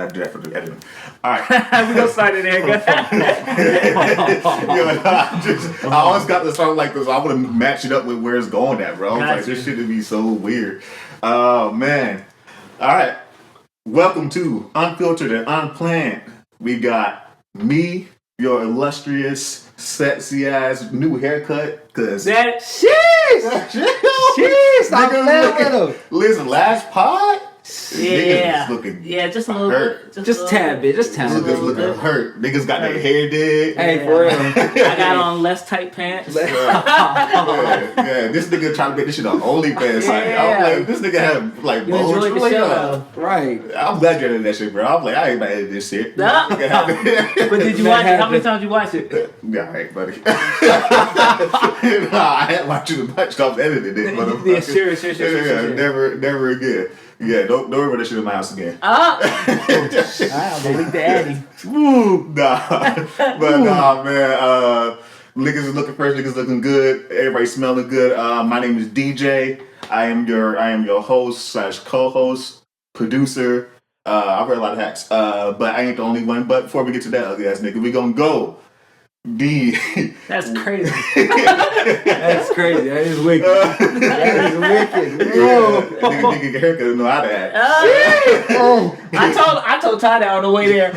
gotta do that for the editing. All right. We gonna start it there. I always got to start like this. I want to match it up with where it's going at, bro. Like, this shit would be so weird. Oh, man. All right. Welcome to Unfiltered and Unplanned. We got me, your illustrious, sexy ass new haircut. Cause That listen, last pod. Yeah, Niggas looking just a little hurt. bit, just tad bit. Niggas looking hurt. Niggas got their hair did. Hey, for real. I got on less tight pants. Yeah, this nigga trying to make this shit on OnlyFans. I'm like, this nigga have like bones. Right. I'm glad you're editing that shit, bro. I'm like, I ain't about to edit this shit. But did you watch it? How many times you watch it? Yeah, alright, buddy. Nah, I had watched it a bunch. I was editing it, motherfucker. Yeah, sure. Never again. Yeah, don't worry about that shit in my house again. I'll delete the Addy. Nah, man. Niggas is looking fresh. Niggas looking good. Everybody smelling good. My name is DJ. I am your host / co-host, producer. I wear a lot of hats, but I ain't the only one. But before we get to that ugly ass nigga, we gonna go. That's crazy. That's crazy. That is wicked. That is wicked. Nigga get a haircut and know how to act. I told Ty that on the way there.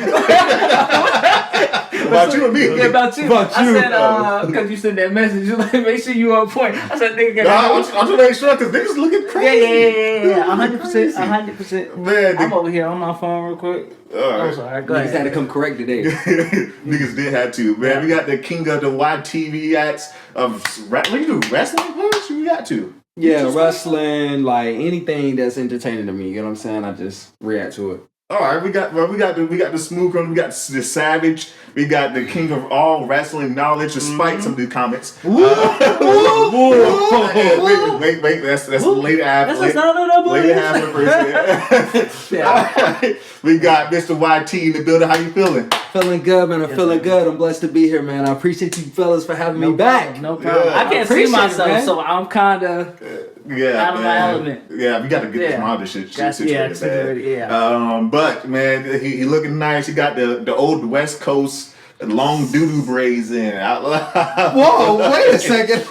About you and me. Yeah, about you. I said, because you sent that message, you like, make sure you on point. I said, nigga, I'm trying to make sure because niggas looking crazy. Yeah. 100%. Man, I'm over here on my phone real quick. I'm sorry. Go ahead. Niggas had to come correct today. Niggas did have to. Man, we got the king of the YTV acts of wrestling. You do wrestling? What you got to? Yeah, wrestling, like anything that's entertaining to me. You know what I'm saying? I just react to it. All right, we got the smooth one, we got the savage, we got the king of all wrestling knowledge, despite some of the comments. Wait, that's the lady half. Lady half of the person. We got Mr. YT in the building. How you feeling? Feeling good, man. I'm feeling good. I'm blessed to be here, man. I appreciate you fellas for having me back. No problem. Yeah. I can't see myself, so I'm kind of out of my element. Yeah, we got to get some other shit situated. But man, he looking nice. He got the old West Coast long doo-doo braids in. Whoa, wait a second.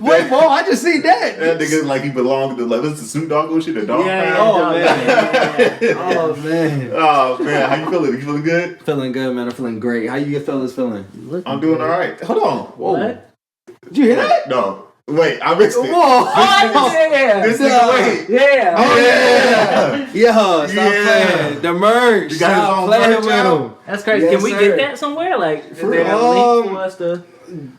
Wait, whoa, I just seen that. That nigga like he belonged to what's the Snoop Dogg shit? The dog pound? Oh man. Oh man, how you feeling? You feeling good? Feeling good, man. I'm feeling great. How you fellas feeling? I'm doing all right. Hold on. Whoa. What? Did you hear that? No. Wait, I missed it. Whoa! This nigga, wait. Yeah. Oh yeah. Stop playing. The merch. Stop playing with him. That's crazy. Can we get that somewhere? Like, is there a link for us to?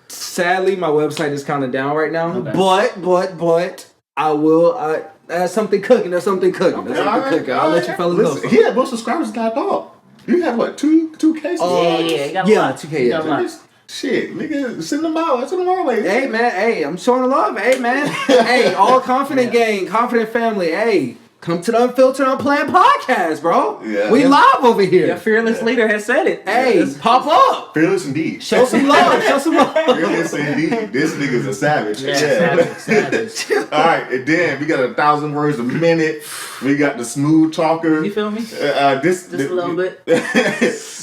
Sadly, my website is kind of down right now. Okay. But I will. There's something cooking. I'll let you fellas know. He had most subscribers, got dog. You have what? 2K? Yeah, 2K. Shit, nigga, send them out. Send them our way. Hey, man. Hey, I'm showing the love. Hey, man. Hey, all confident gang, confident family. Hey, come to the Unfiltered Unplanned podcast, bro. Yeah. We live over here. Your fearless leader has said it. Hey, pop up. Fearless indeed. Show some love. Fearless indeed. This nigga's a savage. Savage. All right, and then we got 1,000 words a minute. We got the smooth talker. You feel me? Just a little bit.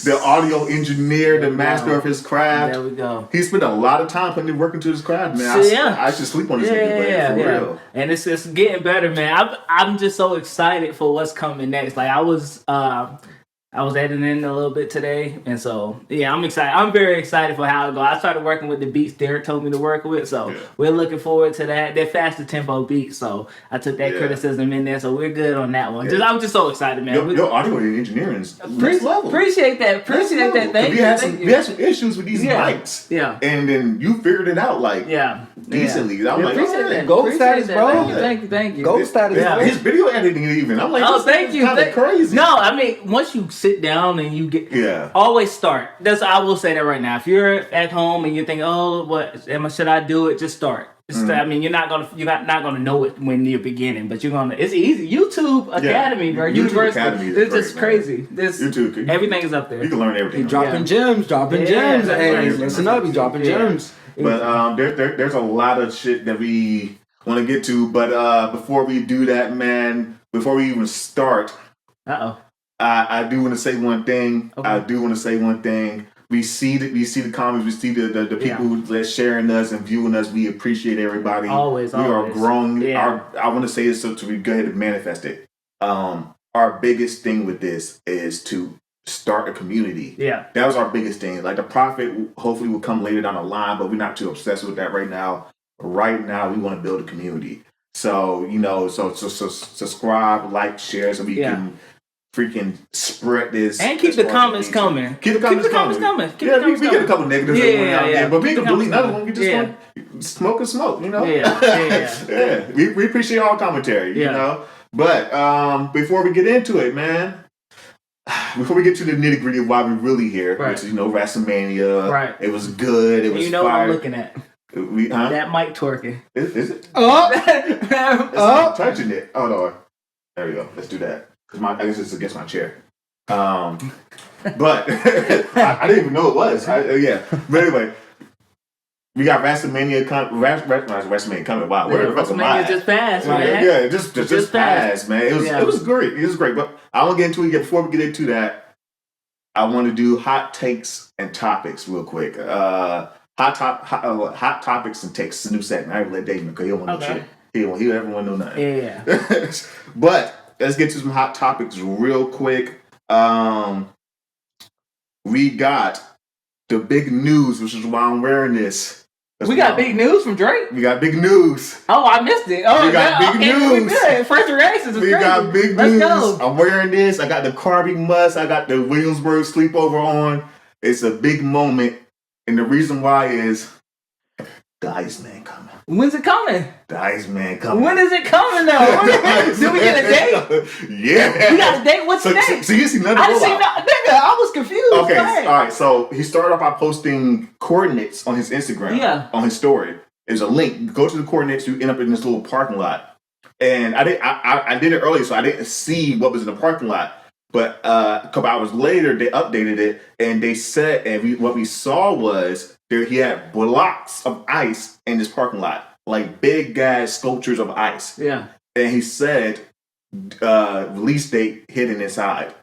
The audio engineer, the master of his craft. There we go. He spent a lot of time putting work into his craft, man. I should sleep on this nigga, for real. And it's getting better, man. I'm just so excited for what's coming next. Like I was editing a little bit today, and so I'm excited. I'm very excited for how it goes. I started working with the beats Derek told me to work with, so we're looking forward to that. They're faster tempo beats, so I took that criticism in there, so we're good on that one. I'm just so excited, man. Your audio engineering is next level. Appreciate that. Thank you. We had some issues with these mics, and then you figured it out decently. I'm like, appreciate that. Gold status, bro. Thank you. Gold status. His video editing even. I'm like, thank you. Kind of crazy. No, I mean once you sit down and you get always start. I will say that right now. If you're at home and you're thinking, should I do it? Just start. I mean, you're not gonna know it when you're beginning, but you're gonna. It's easy. YouTube Academy, bro. University. It's just crazy. YouTube. Everything is up there. You can learn everything. Dropping gems. Hey, listen up. He's dropping gems. But there's a lot of shit that we want to get to. But before we do that, man, before we even start, I do want to say one thing. Okay. We see the comments. We see the people who are sharing us and viewing us. We appreciate everybody. Always. We are growing. Yeah. I want to say this so we go ahead and manifest it. Our biggest thing with this is to start a community. Yeah. That was our biggest thing. Like the profit hopefully will come later down the line, but we're not too obsessed with that right now. Right now, we want to build a community. So, so subscribe, like, share so we can freaking spread this. And keep the comments coming. Keep the comments coming. We get a couple negatives every now and then, but we can delete another one. We just want smoke and smoke, Yeah. We appreciate all commentary, you know. But before we get into it, man, before we get to the nitty gritty of why we're really here, which is WrestleMania. Right. It was good. It was fire. What I'm looking at. That mic twerking. Is it? It's not touching it. Oh no. There we go. Let's do that. Cause I guess it's against my chair. But I didn't even know it was. But anyway, we got WrestleMania WrestleMania coming. Wow, WrestleMania just passed, man. Yeah, just passed, man. It was great. It was great. But I won't get into it yet. Before we get into that, I want to do hot takes and topics real quick. Hot topics and takes. It's a new segment. I let Dave know because he don't want no shit. He don't ever want to know nothing. Yeah. But let's get to some hot topics real quick. We got the big news, which is why I'm wearing this. We got big news from Drake? We got big news. Oh, I missed it. Oh, we got big news. Good. First reactions is We crazy. got big Let's news. go. I'm wearing this. I got the Carby must. I got the Williamsburg sleepover on. It's a big moment. And the reason why is the Iceman coming. When's it coming? The Iceman coming. When is it coming though? Did we get a date? Yeah. We got a date? What's the date? So you see nothing. I didn't see nothing. Nigga, I was confused. Okay, all right. So he started off by posting coordinates on his Instagram. Yeah. On his story. There's a link. Go to the coordinates. You end up in this little parking lot. And I did it earlier, so I didn't see what was in the parking lot. But a couple hours later, they updated it, and they said, what we saw was he had blocks of ice in this parking lot, like big guys sculptures of ice. Yeah. And he said, release date hidden inside.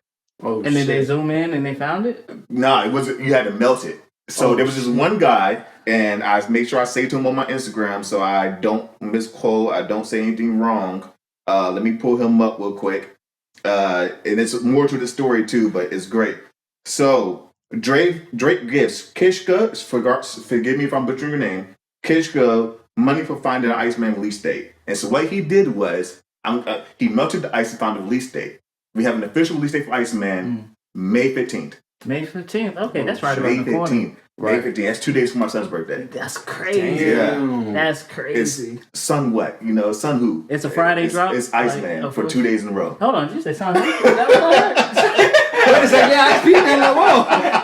Oh, and then they zoom in and they found it? No, it wasn't. You had to melt it. So there was this one guy, and I made sure I saved him on my Instagram so I don't misquote, I don't say anything wrong. Let me pull him up real quick. And it's more to the story too, but it's great. So Drake gives Kishka, forgive me if I'm butchering your name, Kishka money for finding an Iceman release date. And so what he did was he melted the ice and found a release date. We have an official release date for Iceman, May 15th. May 15th. Okay, that's right around the corner. May 15th. That's 2 days for my son's birthday. That's crazy. Yeah. That's crazy. It's Sun what? Sun who? It's a Friday drop? It's Iceman for 2 days in a row. Hold on, did you say Sun who? That was Wait a second, I speak and like,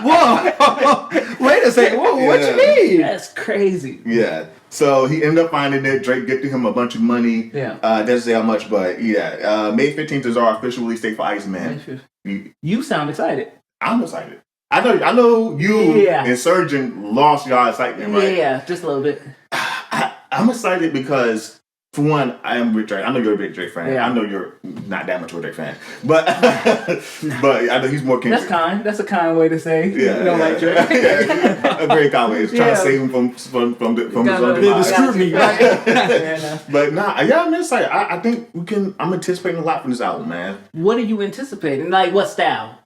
whoa. Wait a second, whoa, what you mean? That's crazy. Yeah. So he ended up finding it. Drake gifted him a bunch of money. Yeah. Doesn't say how much, but yeah. May 15th is our official release date for Iceman. You sound excited. I'm excited. I know you and Surgeon lost y'all excitement, right? Yeah, just a little bit. I'm excited because, for one, I am Rick Drake. I know you're a big Drake fan. Yeah. I know you're not that much of a Drake fan, but but I know he's more Kendrick. That's kind. That's a kind way to say. Yeah, you don't like Drake. A very kind way. It's trying to save him from his own demise. scrutiny, right? But I'm excited. I think I'm anticipating a lot from this album, man. What are you anticipating? Like what style?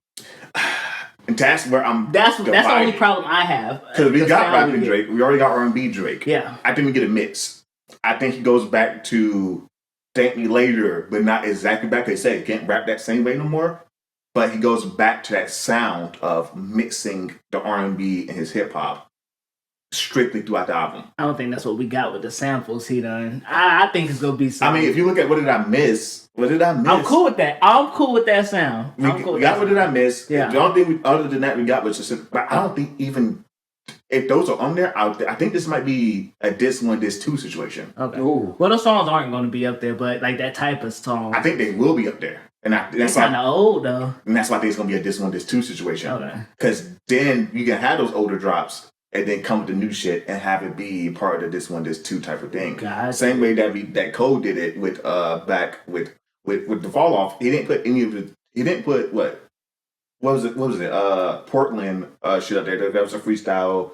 And that's where I'm. That's the only problem I have. Because we got rapping Drake. We already got R&B Drake. Yeah. I think we get a mix. I think he goes back to Thank Me Later, but not exactly back. They say he can't rap that same way no more. But he goes back to that sound of mixing the R&B and his hip hop strictly throughout the album. I don't think that's what we got with the samples he done. I think it's gonna be something. I mean, if you look at What Did I Miss? I'm cool with that. I'm cool with that sound. We got What Did I Miss? Yeah. The only thing other than that we got was just. But I don't think even if those are on there, I think this might be a This 1, This 2 situation. Okay. Ooh. Well, those songs aren't going to be up there, but like that type of song. I think they will be up there. And that's kind of old though. And that's why I think it's going to be a This 1, This 2 situation. Okay. Because then you can have those older drops and then come with the new shit and have it be part of the This 1, This 2 type of thing. God. Same way that Cole did it with back with the Fall Off. He didn't put any of the. He didn't put what what was it? Portland shit up there. That was a freestyle.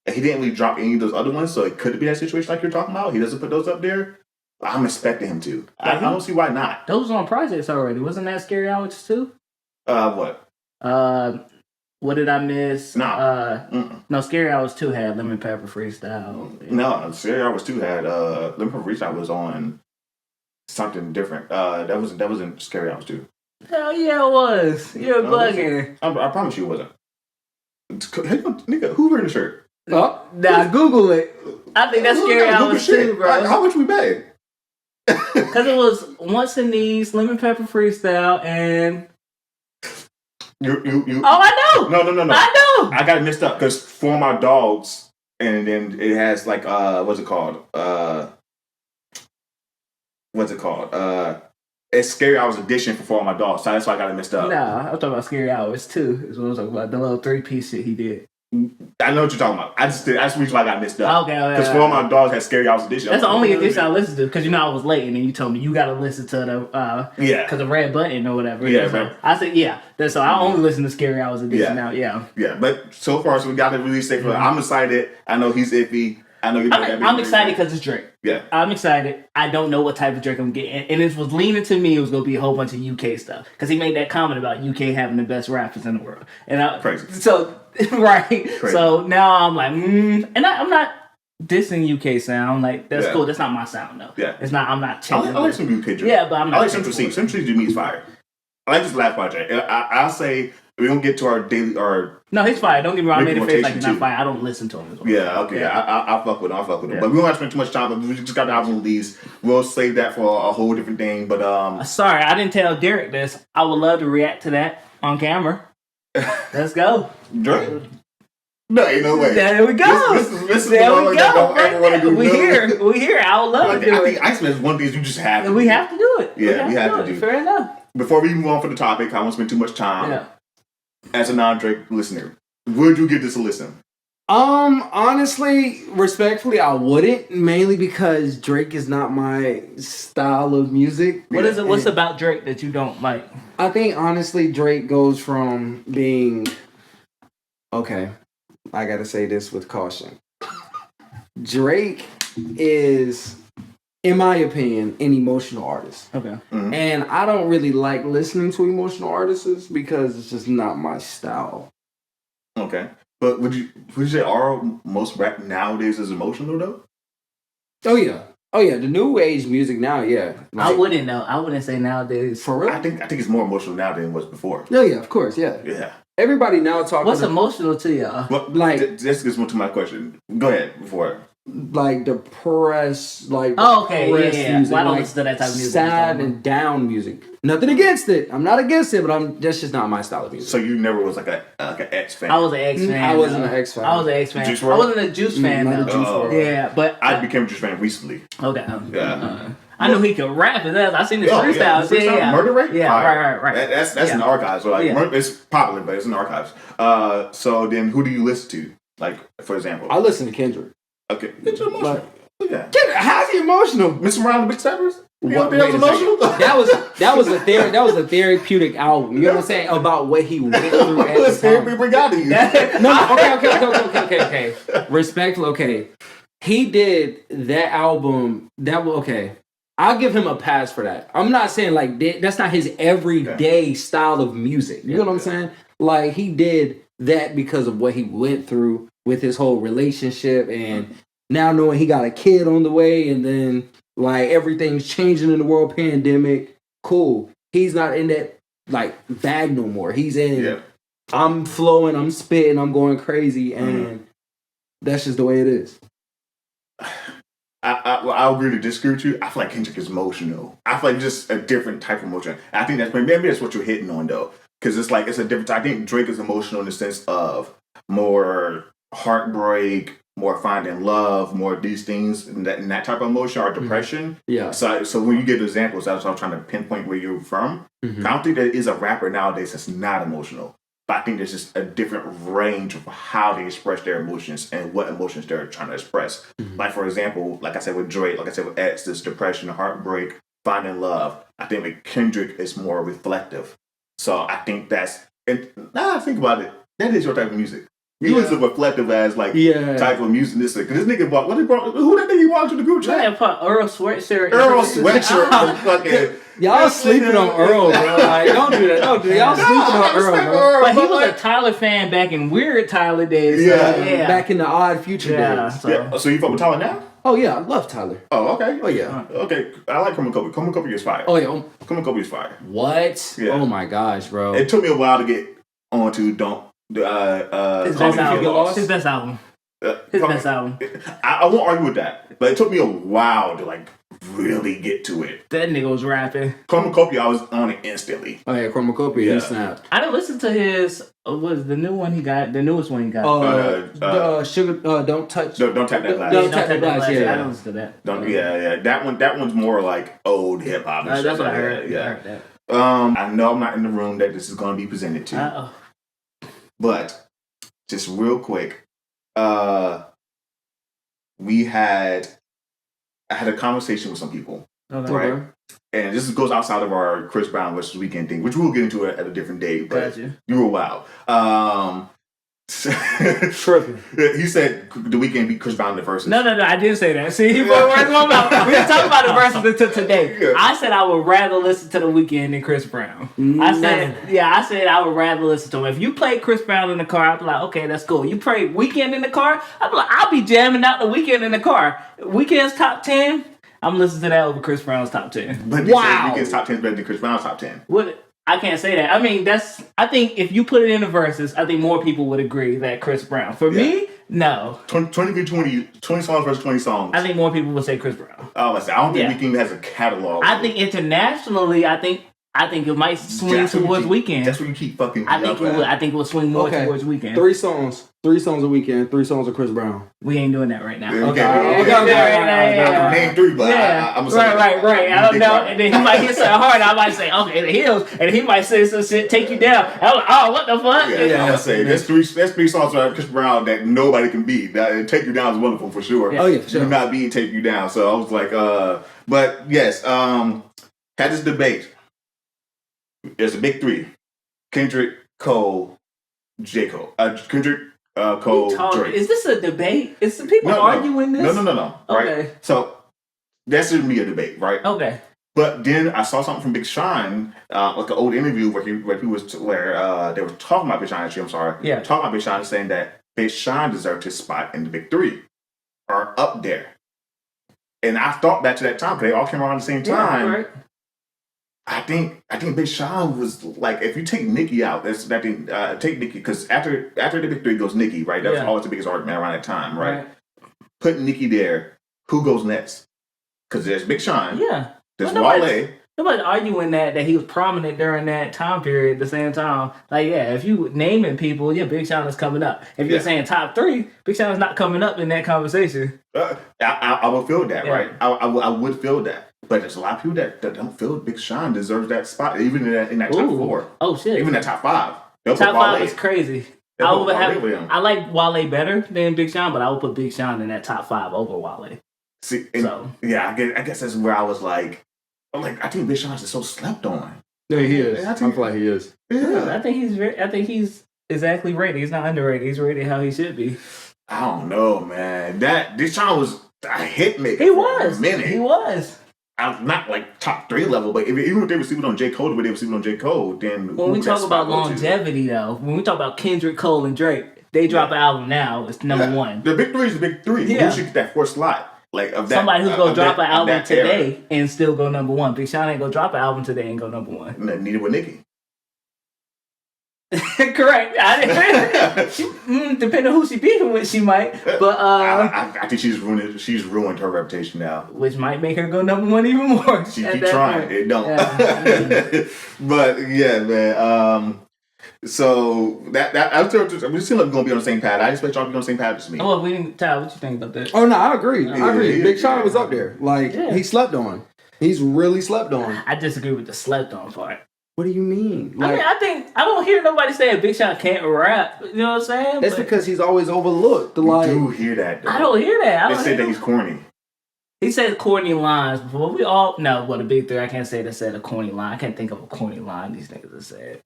He didn't really drop any of those other ones, so it could be that situation like you're talking about. He doesn't put those up there. I'm expecting him to. I don't see why not. Those were on projects already. Wasn't that Scary Hours too? What? What did I miss? No. No, Scary Hours 2 had Lemon Pepper Freestyle. No, Scary Hours 2 had Lemon Pepper Freestyle was on something different. That wasn't Scary Hours 2. Hell yeah, it was. You're bugging. I promise you it wasn't. Nigga, who wearing the shirt? Oh, now Google it. I think that's Scary Hours 2, bro. How much we pay? Because it was Once in These, Lemon Pepper Freestyle, and... You. Oh, I know. No. I know. I got it mixed up because For My Dogs, and then it has like what's it called? It's Scary Hours edition for My Dogs. So that's why I got it mixed up. Nah, I'm talking about Scary Hours 2. Is what I'm talking about. The little 3-piece shit he did. I know what you're talking about. That's the reason why I got mixed up. Okay. Because For My Dogs has Scary Hours edition. That's the only edition I listened to because I was late and then you told me you got to listen to the because the red button or whatever. Yeah, so right. I said so I only listen to Scary Hours edition now. Yeah. But so far, we got to really say I'm excited. I know he's iffy. I know I'm excited because it's Drake. Yeah. I'm excited. I don't know what type of Drake I'm getting. And it was leaning to me it was going to be a whole bunch of UK stuff. Because he made that comment about UK having the best rappers in the world. And crazy. So, right. Crazy. So now I'm like, and I'm not dissing UK sound. Like, that's cool. That's not my sound, though. Yeah. It's not, I'm not changing. I like some UK Drake. Yeah, but I'm not. I like Central C. Central C to me is fire. I like this last project. I'll say we don't get to our daily No, he's fire. Don't get me wrong. I made a face like he's not too. fire. I don't listen to him as well. Yeah, okay. Yeah. I fuck with him. Yeah. But we don't have to spend too much time. But we just got the album release. We'll save that for a whole different thing. But sorry, I didn't tell Derek this. I would love to react to that on camera. Let's go. Drake? No, ain't no way. There we go. This is there we go. We here. We here. I would love to do it. I think Iceman is one thing you just have to We have to do it. Yeah, we have to do it. Fair enough. Before we move on for the topic, I won't spend too much time. Yeah. As a non-Drake listener, would you give this a listen? Honestly, respectfully, I wouldn't. Mainly because Drake is not my style of music. What is it? What's about Drake that you don't like? I think honestly, Drake goes from being okay. I gotta say this with caution. Drake is, in my opinion, an emotional artist. Okay. Mm-hmm. And I don't really like listening to emotional artists because it's just not my style. Okay. But would you say most rap nowadays is emotional though? Oh yeah. The new age music now, yeah. Like, I wouldn't know. I wouldn't say nowadays. For real? I think it's more emotional now than it was before. Yeah, of course, yeah. Yeah. Everybody now talking. What's emotional to y'all? Well, like this gets to my question. Go ahead before. Like depressed, like depressed music, well, I don't like listen to that type of music. Sad and down music. Nothing against it. I'm not against it, but that's just not my style of music. So you never was like an X fan? I was an X fan. I wasn't an X fan. I was an X fan. Juice I wasn't a Juice fan not a though. Juice WRLD. Yeah, but I became a Juice fan recently. Okay. Yeah. I knew he could rap and that. I seen his freestyles. Yeah. Murder Rate? Yeah, right. That's in the archives. So like, it's popular, but it's in the archives. So then, who do you listen to? Like, for example, I listen to Kendrick. Okay, it's emotional. Look at Kendrick, how's he emotional? Mr. Around the Big Steppers? What, that was emotional? that was a therapeutic album. You know what I'm saying? About what he went through at the time. Bring out to you. Okay. Respectful, okay. He did that album. I'll give him a pass for that. I'm not saying like that's not his everyday style of music. You know what I'm saying? Like he did that because of what he went through with his whole relationship and now knowing he got a kid on the way and then like everything's changing in the world, pandemic. Cool. He's not in that like bag no more. He's in I'm flowing, I'm spitting, I'm going crazy, and that's just the way it is. I agree to disagree with you. I feel like Kendrick is emotional. I feel like just a different type of emotion. I think maybe that's what you're hitting on though, because it's like it's a different. I think Drake is emotional in the sense of more heartbreak, more finding love, more of these things, and that type of emotion or depression. Yeah. So when you give examples, that's what I'm trying to pinpoint where you're from. I don't think there is a rapper nowadays that's not emotional. But I think there's just a different range of how they express their emotions and what emotions they're trying to express. Like, for example, like I said with Drake, like I said with X, this depression, heartbreak, finding love. I think with Kendrick is more reflective. So I think that's And now I think about it, that is your type of music. You is a reflective ass type of music. This nigga brought who that nigga brought to the group chat? Earl Sweatshirt. Y'all sleeping on Earl, bro. Like, don't do that. Don't do that. Y'all sleeping on Earl, bro. But he was a Tyler fan back in weird Tyler days. Yeah. Back in the Odd Future days. So you fuck with Tyler now? Oh yeah, I love Tyler. Oh okay. Oh yeah. Okay, I like Come and Kobe. Come and Kobe is fire. Oh yeah. Come and Kobe is fire. What? Yeah. Oh my gosh, bro. It took me a while to get onto his best album. His best album. I won't argue with that, but it took me a while to really get to it. That nigga was rapping. Chromacopia, I was on it instantly. Oh yeah, Chromacopia, he snapped. I didn't listen to his. Was the new one he got? The newest one he got? Sugar. Don't touch. Don't tap that glass. Don't tap that glass. Yeah, I don't listen to that. That one's more like old hip hop. That's what I heard. Yeah. I heard that. I know I'm not in the room that this is going to be presented to. But just real quick, I had a conversation with some people, right? And this goes outside of our Chris Brown versus Weeknd thing, which we'll get into at a different day. But you were wild. Tripping. He said the Weeknd beat Chris Brown in the verses. No, I didn't say that. See, he put words in my mouth. We didn't talk about the verses until today. Yeah. I said I would rather listen to the Weeknd than Chris Brown. I said I would rather listen to him. If you play Chris Brown in the car, I'd be like, okay, that's cool. You play Weeknd in the car, I'll be jamming out the Weeknd in the car. Weeknd's top 10, I'm listening to that over Chris Brown's top 10. But Weeknd's top 10 is better than Chris Brown's top 10. What? I can't say that. I mean, I think if you put it in the verses, I think more people would agree that Chris Brown. For me, no. 20 songs versus 20 songs. I think more people would say Chris Brown. I don't think Weeknd has a catalog. I think internationally, I think it might swing towards Weeknd. That's where you keep fucking. I think it will swing more towards Weeknd. 3 songs a Weeknd, 3 songs of Chris Brown. We ain't doing that right now. Okay. Name 3, but I'm right. I don't know. And then he might hit something hard. I might say, okay, the Hills, and he might say some shit, take you down. I'm like, oh, what the fuck? Yeah, I'm gonna say that's 3 songs by Chris Brown that nobody can beat. That Take You Down is wonderful for sure. Yeah. Oh yeah, sure. Do not beat Take You Down. So I was like, but yes, had this debate. There's a big 3: Kendrick, Cole, J. Cole. Kendrick, Cole, Drake. Is this a debate? Is the people arguing this? No. Okay. Right. So that's gonna be a debate, right? Okay. But then I saw something from Big Sean, like an old interview where they were talking about Big Sean. Actually, I'm sorry. Yeah. Talking about Big Sean and saying that Big Sean deserved his spot in the big 3, or up there. And I thought back to that time because they all came around the same time. Yeah, right. I think Big Sean was like, if you take Nicki out, take Nicki, because after the big 3 goes Nicki, right? That was always the biggest argument around that time, right? Put Nicki there. Who goes next? Because there's Big Sean. Yeah. There's Wale. Nobody's arguing that he was prominent during that time period at the same time. Like, yeah, if you naming people, Big Sean is coming up. If you're saying top 3, Big Sean is not coming up in that conversation. I would feel that, right? I would feel that. But there's a lot of people that don't feel Big Sean deserves that spot, even in that top 4. Oh, shit. Even that top 5. Top 5 is crazy. I like Wale better than Big Sean, but I would put Big Sean in that top 5 over Wale. See, I guess that's where I was like, I think Big Sean is so slept on. Yeah, he is. I feel like he is. Yeah. I think he's exactly rated. He's not underrated. He's rated how he should be. I don't know, man. Big Sean was a hit maker. He was. A minute. He was. I'm not like top 3 level, but even if they received it on J. Cole, the way they received it on J. Cole, then when we talk about longevity, though, when we talk about Kendrick, Cole, and Drake, they drop an album now. It's number 1. The big 3 is the big 3. Yeah. Who should get that 4th slot? Like of that, somebody who's gonna drop an album today era. And still go number 1. Big Sean ain't gonna drop an album today and go number 1. Neither would Nicki. Correct. Depending on who she beefing with, she might. But I think she's ruined her reputation now, which might make her go number 1 even more. She keep trying. It don't. Yeah. But yeah, man. So we still gonna be on the same pad. I expect y'all to be on the same pad as me. Oh, we didn't. Tyler, what you think about that? Oh no, I agree. I agree. Big Sean was up there. He slept on. He's really slept on. I disagree with the slept on part. What do you mean? I don't hear nobody saying Big Sean can't rap. You know what I'm saying? That's because he's always overlooked. You do hear that, though. I don't hear that. They say that he's corny. He said corny lines before. The big 3, I can't say that said a corny line. I can't think of a corny line these niggas have said.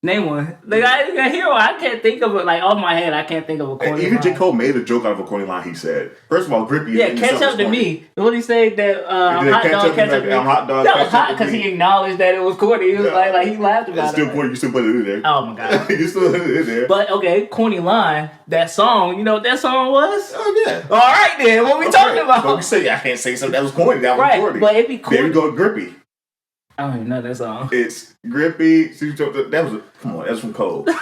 Name one. Like I hear one. I can't think of it. Like off my head, I can't think of a corny Even line. J. Cole made a joke out of a corny line. He said, "First of all, Grippy." Yeah, catch up to me. What he said that I'm hot dog, catch up to me. I'm hot dog. That was hot because he acknowledged that it was corny. He was like he laughed about it's still it. corny. You still put it in there. Oh my god, you still put it in there. But okay, corny line. That song. You know what that song was? Oh yeah. All right then. What we talking about? But we say I can't say something that was corny. That was right, corny. but it'd be corny. There we go, Grippy. I don't even know that song. It's Grippy. That was come on. That's from Cole. You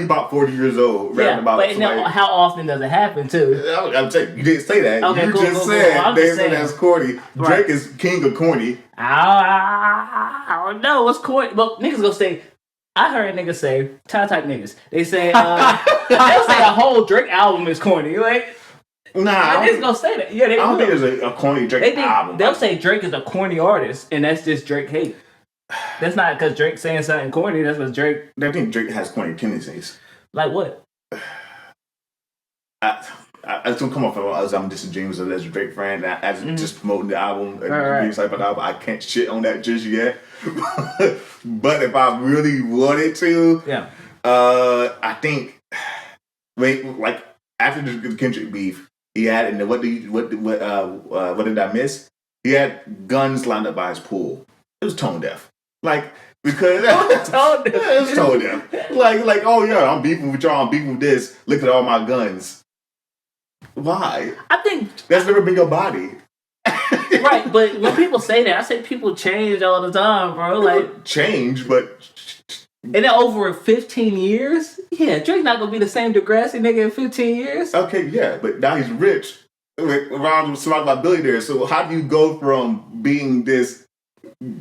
about 40 years old. Yeah, about but now, how often does it happen too? I'm saying you didn't say that. Okay, you cool, just cool, said cool. they said that's corny. Right. Drake is king of corny. I don't know what's corny. Well, niggas gonna say. I heard niggas say type niggas. They say they'll say a whole Drake album is corny. Like. Nah, Niggas gonna say that. Yeah, I don't think there's a corny Drake album. They'll say Drake is a corny artist, and that's just Drake hate. That's not because Drake's saying something corny. That's what Drake. I think Drake has corny tendencies. Like what? I don't come off as I'm disingenuous as a Drake fan, as just promoting the album and being excited about the album. I can't shit on that just yet. But if I really wanted to, yeah, I think like after the Kendrick beef. He had, and what did I miss? He had guns lined up by his pool. It was tone deaf. Like, because it was tone deaf. Like, oh yeah, I'm beefing with y'all, I'm beefing with this. Look at all my guns. Why? I think that's never been your body. Right, but when people say that, I say people change all the time, bro. Like change, but and then over 15 years, yeah, Drake's not gonna be the same Degrassi nigga in 15 years. Okay, yeah, but now he's rich, surrounded by billionaires. So how do you go from being this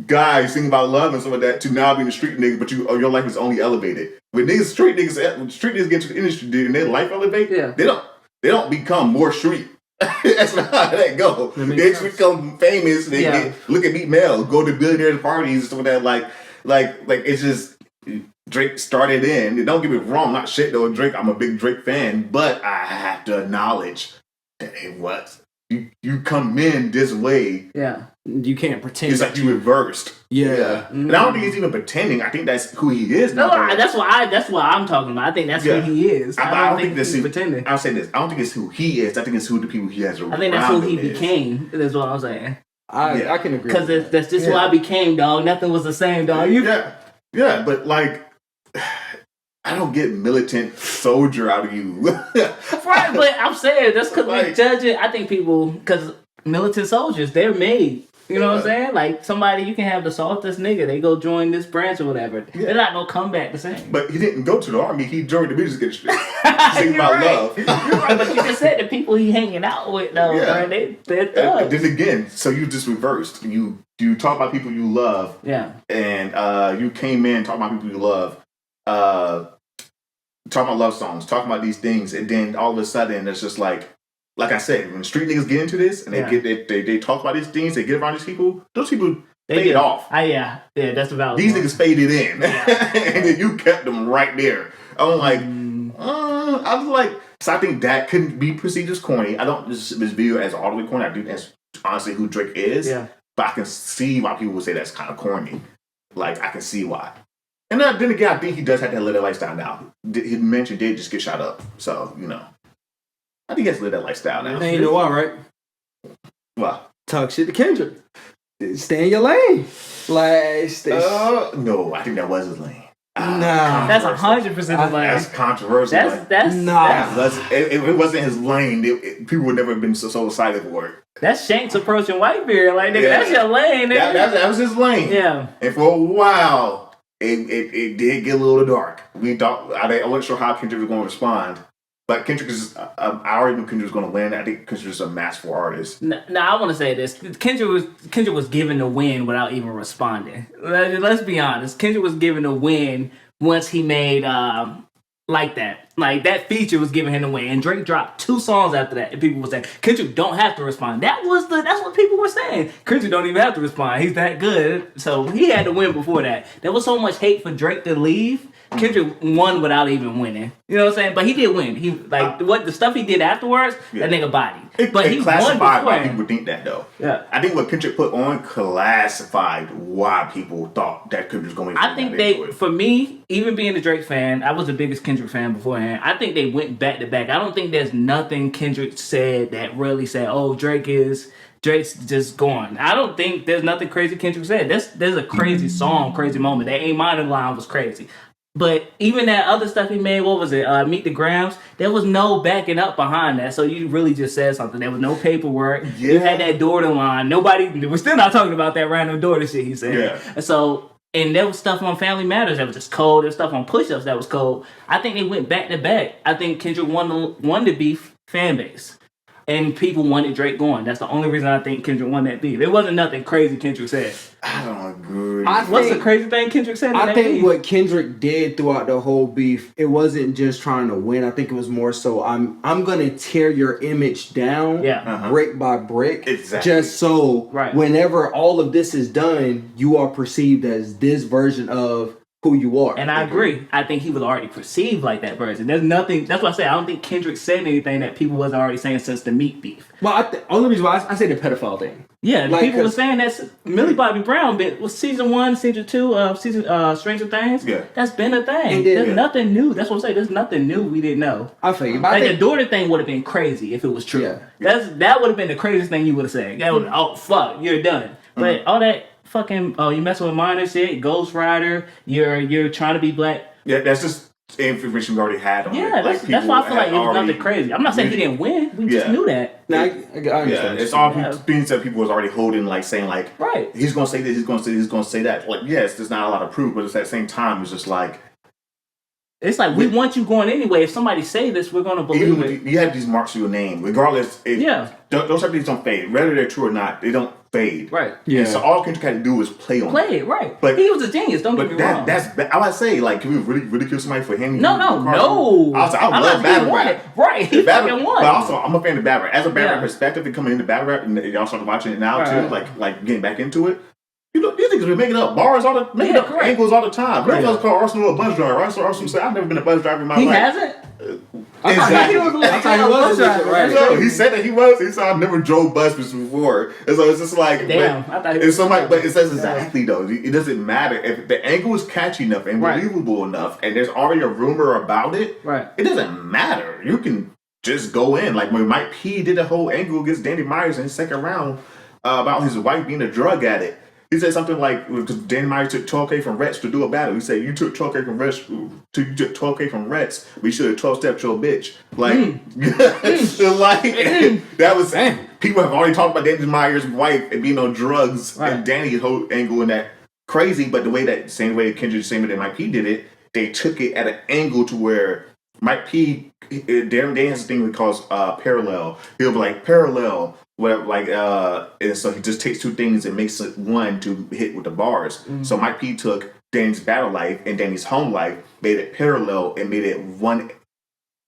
guy singing about love and stuff like that to now being a street nigga, but your life is only elevated? When street niggas get into the industry and their life elevate, they don't become more street. That's not how that go. They just become famous. They look at Meat Mel, go to billionaires parties and stuff like that. Like it's just. Drake started in. Don't get me wrong, I'm not shit though. Drake, I'm a big Drake fan, but I have to acknowledge that it was you come in this way. Yeah, you can't pretend. It's like you reversed. Yeah. And I don't think he's even pretending. I think that's who he is now. No, that's what I'm talking about. I think that's who he is. I don't think that's he's pretending. I'll say this. I don't think it's who he is. I think it's who the people he has around. I think that's who he became. That's what I'm saying. I can agree. Because that's just who I became, dog. Nothing was the same, dog. Yeah, but like, I don't get militant soldier out of you. Right, but I'm saying that's because we judge it. I think people, because militant soldiers, they're made. You know what I'm saying? Like somebody, you can have the softest nigga. They go join this branch or whatever. Yeah. They're not gonna come back the same. But he didn't go to the army. He joined the music industry. Sing about love. You're right, but you just said the people he hanging out with, though. Yeah. They're thugs. Then again, so you just reversed. You talk about people you love. Yeah. And you came in talking about people you love. Talking about love songs. Talking about these things, and then all of a sudden it's just like I said, when street niggas get into this and they talk about these things, they get around these people. Those people fade off. Yeah, that's about these niggas faded in, and then you kept them right there. I'm like, I was like, so I think that couldn't be perceived as corny. I don't this video as all the way corny. I do that's honestly who Drake is. Yeah, but I can see why people would say that's kind of corny. Like I can see why. And then again, I think he does have to live that lifestyle now. He mentioned did just get shot up, so I think he has to live that lifestyle now. And you know why, right? What? Talk shit to Kendrick. Stay in your lane. Like, no, I think that was his lane. Nah, that's 100% his lane. That's controversial. If it wasn't his lane, people would never have been so excited for it. That's Shanks approaching Whitebeard. Like, nigga, that's your lane. Nigga. That was his lane. Yeah. And for a while, it did get a little dark. I wasn't sure how Kendrick was going to respond. But Kendrick is, I already knew Kendrick was going to win. I think Kendrick's a masterful artist. No, I want to say this. Kendrick was given the win without even responding. Let's be honest. Kendrick was given the win once he made Like That. Like, that feature was giving him the win. And Drake dropped 2 songs after that. And people were saying, Kendrick don't have to respond. That's what people were saying. Kendrick don't even have to respond. He's that good. So he had to win before that. There was so much hate for Drake to leave Kendrick won without even winning. You know what I'm saying? But he did win. He the stuff he did afterwards. That nigga body. But he won why people think that though. Yeah, I think what Kendrick put on classified why people thought that Kendrick was going to. I think for me, even being a Drake fan, I was the biggest Kendrick fan beforehand. I think they went back to back. I don't think there's nothing Kendrick said that really said, "Oh, Drake's just gone." I don't think there's nothing crazy Kendrick said. There's a crazy song, crazy moment. That Ain't Mine line was crazy. But even that other stuff he made, what was it? Meet the Grams. There was no backing up behind that. So you really just said something. There was no paperwork. Yeah. You had that Jordan line. We're still not talking about that random Jordan shit he said. Yeah. So, and there was stuff on Family Matters that was just cold. There was stuff on Push Ups that was cold. I think they went back to back. I think Kendrick won the beef fan base. And people wanted Drake going. That's the only reason I think Kendrick won that beef. It wasn't nothing crazy Kendrick said. I don't agree. What's the crazy thing Kendrick said? I think what Kendrick did throughout the whole beef, it wasn't just trying to win. I think it was more so I'm gonna tear your image down, brick by brick, just so whenever all of this is done, you are perceived as this version of who you are. And I agree. I think he was already perceived like that person. There's nothing. That's what I say. I don't think Kendrick said anything that people wasn't already saying since the Meat beef. Well, only reason why I say the pedophile thing. Yeah, people were saying that Millie Bobby Brown bit was season 1, season 2 of Stranger Things. Yeah, that's been a thing. There's nothing new. That's what I'm saying. There's nothing new we didn't know. I feel you. Like the daughter thing would have been crazy if it was true. Yeah. That would have been the craziest thing you would have said. That would, oh fuck, you're done. But all that fucking you messing with minor shit, Ghost Rider, you're trying to be black. Yeah, that's just information we already had on it. That's why I feel like it was nothing crazy. I'm not saying he didn't win. We just knew that. No, I understand. It's all things that people was already holding, like saying like, he's gonna say this, he's gonna say that. Like, yes, there's not a lot of proof, but it's at the same time, it's just like. It's like we want you going anyway. If somebody say this, we're gonna believe it. You have these marks to your name, regardless. Those type of things don't fade, whether they're true or not. They don't fade. Right. Yeah. And so all Kendrick had to do was play on. Play it right. But he was a genius. Don't get me wrong. I would say like, can we really ridicule somebody for him? No. I love battle rap. Right. He fucking won. But also, I'm a fan of battle rap. As a battle rap perspective, and coming into battle rap, and y'all started watching it now too, like getting back into it. You know, these niggas be making up bars making up angles all the time. Grandest called Arsenal a bus driver. Arsenal said, I've never been a bus driver in my life. He hasn't? I thought he was a bus driver. Right. No, he said that he was. He said, I've never drove buses before. And so it's just like, I thought he was. But it says exactly though. It doesn't matter. If the angle is catchy enough and believable enough, and there's already a rumor about it, it doesn't matter. You can just go in. Like when Mike P did a whole angle against Danny Myers in his second round about his wife being a drug addict. He said something like, because Danny Myers took 12K from Rets to do a battle. He said, you took 12K from Rets, we should have 12-stepped your bitch. Like, that was, people have already talked about Danny Myers' wife and being on drugs and Danny's whole angle in that crazy, but same way Kendrick, same way that Mike P did it, they took it at an angle to where Mike P, Darren has a thing he calls parallel. He'll be like, parallel. Whatever, and so he just takes two things and makes it one to hit with the bars. Mm-hmm. So Mike P took Danny's battle life and Danny's home life, made it parallel and made it one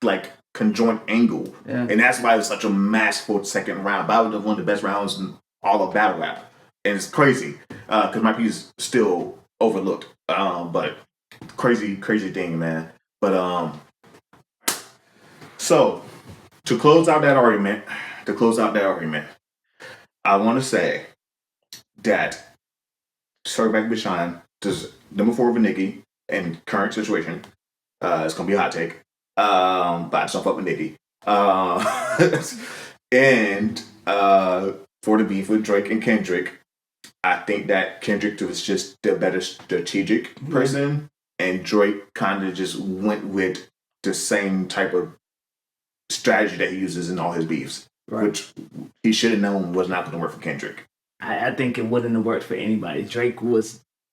like conjoint angle, and that's why it was such a masterful second round. That was one of the best rounds in all of battle rap, and it's crazy because Mike P is still overlooked, but crazy thing, man. But so to close out that argument. I want to say that Circle Back with Sean, just number 4 with Nicki in current situation. It's gonna be a hot take, but I just don't fuck with Nicki. And for the beef with Drake and Kendrick, I think that Kendrick was just the better strategic person, and Drake kind of just went with the same type of strategy that he uses in all his beefs. Which he should have known was not going to work for Kendrick. I think it wouldn't have worked for anybody.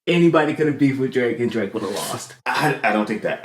Anybody could have beefed with Drake and Drake would have lost. I don't think that.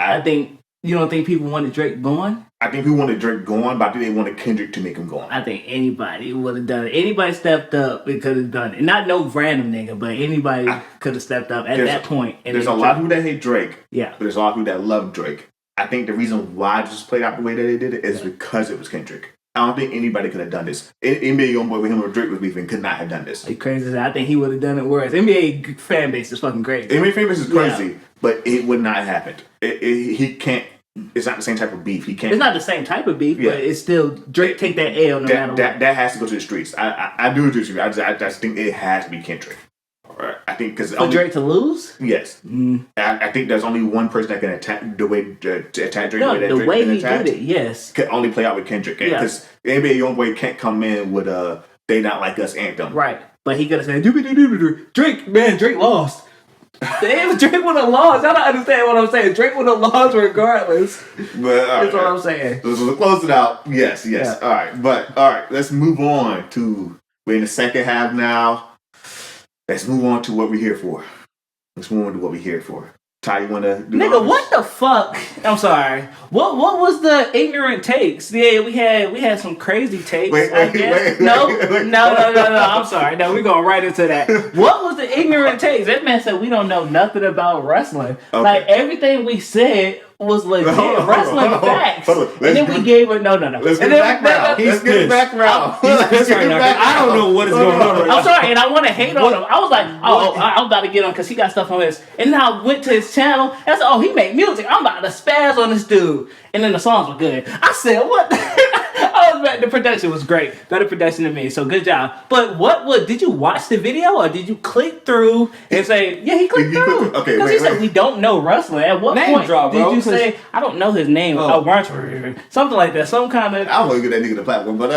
You don't think people wanted Drake going? I think people wanted Drake going, but I think they wanted Kendrick to make him going. I think anybody would have done it. Anybody stepped up and could have done it. Not no random nigga, but anybody could have stepped up at that point. And there's a lot of people that hate Drake. Yeah. But there's a lot of people that love Drake. I think the reason why this played out the way that they did it is because it was Kendrick. I don't think anybody could have done this. NBA Youngboy with him or Drake was beefing could not have done this. It's crazy. I think he would have done it worse. NBA fan base is fucking crazy. NBA fan base is crazy, but it would not have happened. he can't. It's not the same type of beef. He can't. It's not the same type of beef, but it's still Drake take that L no matter what. That has to go to the streets. I do agree with you. I just think it has to be Kendrick. I think because for Drake to lose. Yes, I think there's only one person that can attack the way to attack Drake. No, the way he did it, yes, can only play out with Kendrick. Because the NBA Youngboy can't come in with "They Not Like Us" anthem. Right, but he could have said Drake. Man, Drake lost. If Drake would have lost, y'all don't understand what I'm saying. Drake would have lost regardless. But that's what I'm saying. So close it out. Yes. Yeah. All right. Let's move on to. We're in the second half now. Let's move on to what we're here for. Ty, you wanna do Nigga, what the fuck? I'm sorry. What was the ignorant takes? Yeah, we had some crazy takes. Wait. No. I'm sorry. No, we're going right into that. What was the ignorant takes? That man said we don't know nothing about wrestling. Okay. Like everything we said was legit wrestling facts. And then we gave it no. Let's get it back around. I don't know what is going on right now. I'm sorry, and I want to hate on him. I was like, I'm about to get on because he got stuff on this. And then I went to his channel and I said, he make music. I'm about to spaz on this dude. And then the songs were good. I said, what? The production was great. Better production than me. So good job. But what did you watch the video or did you click through and say, yeah, he clicked through? Okay, because he said we don't know wrestling. At what point did you say, I don't know his name? Something like that. Some kind of. I won't give that nigga the platform, but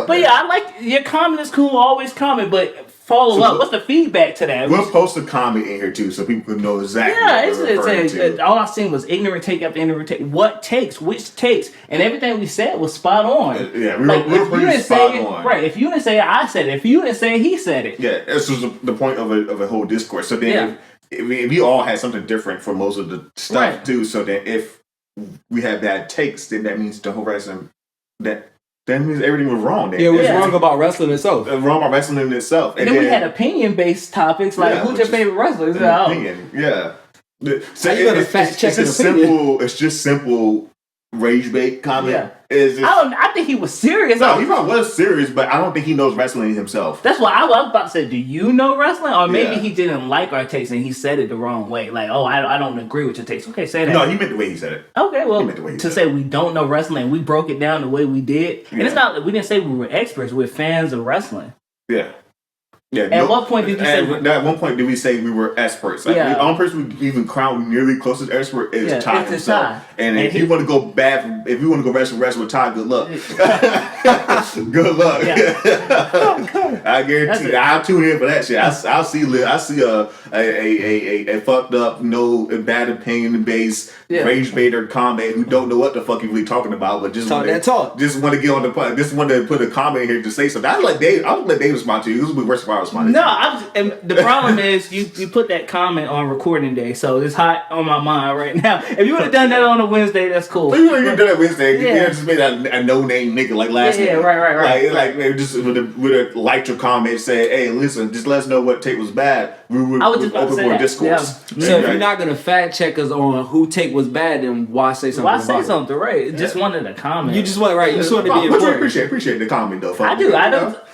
But yeah, I like your comment is cool. Always comment, but. Follow up. What's the feedback to that? We'll post a comment in here too, so people can know exactly. Yeah, it's all I seen was ignorant take after ignorant take. What takes? Which takes? And everything we said was spot on. Yeah, we were pretty spot on. Right. If you didn't say it, I said it. If you didn't say it, he said it. Yeah, this was the point of a whole discourse. So then, if we all had something different for most of the stuff too. So then, if we had bad takes, then that means the whole wrestling that means everything was wrong. Then. Yeah, it was wrong about wrestling itself. Wrong about wrestling in itself. And then we had opinion-based topics like who's your favorite wrestler? Opinion, yeah. So you got to fact check it's just simple rage bait comment. Yeah. I think he was serious. No, he probably was serious, but I don't think he knows wrestling himself. That's why I was about to say, do you know wrestling? Or maybe he didn't like our takes and he said it the wrong way. Like, I don't agree with your takes. Okay, say that. No, he meant the way he said it. Okay, well, to say we don't know wrestling and we broke it down the way we did. And it's not, we didn't say we were experts. We're fans of wrestling. Yeah. Yeah. At what point did you say? At one point did we say we were experts? Like the only person we even crowned nearly closest expert is Ty himself. And if you want to go if you want to go wrestle with Ty, good luck. Good luck. I guarantee I'll tune in for that shit. I'll see a fucked up, bad opinion based rage baiter comment who don't know what the fuck he's really talking about, but just want to get on the point. Just want to put a comment here to say something. I would let Dave respond to you. This would be worse if I responded. No, and the problem is you put that comment on recording day, so it's hot on my mind right now. If you would have done that on a Wednesday, that's cool. If you would have done that Wednesday, you just made a no-name nigga like last night. Right. Like maybe just would have liked your comment, say, hey, listen, just let us know what take was bad. We would open for a discourse. Yeah. So if you're not gonna fact check us on who take was bad, then why say something? Why say something? Right? Just wanted a comment. You just want You just want to be important. Appreciate the comment though. I do. Wow.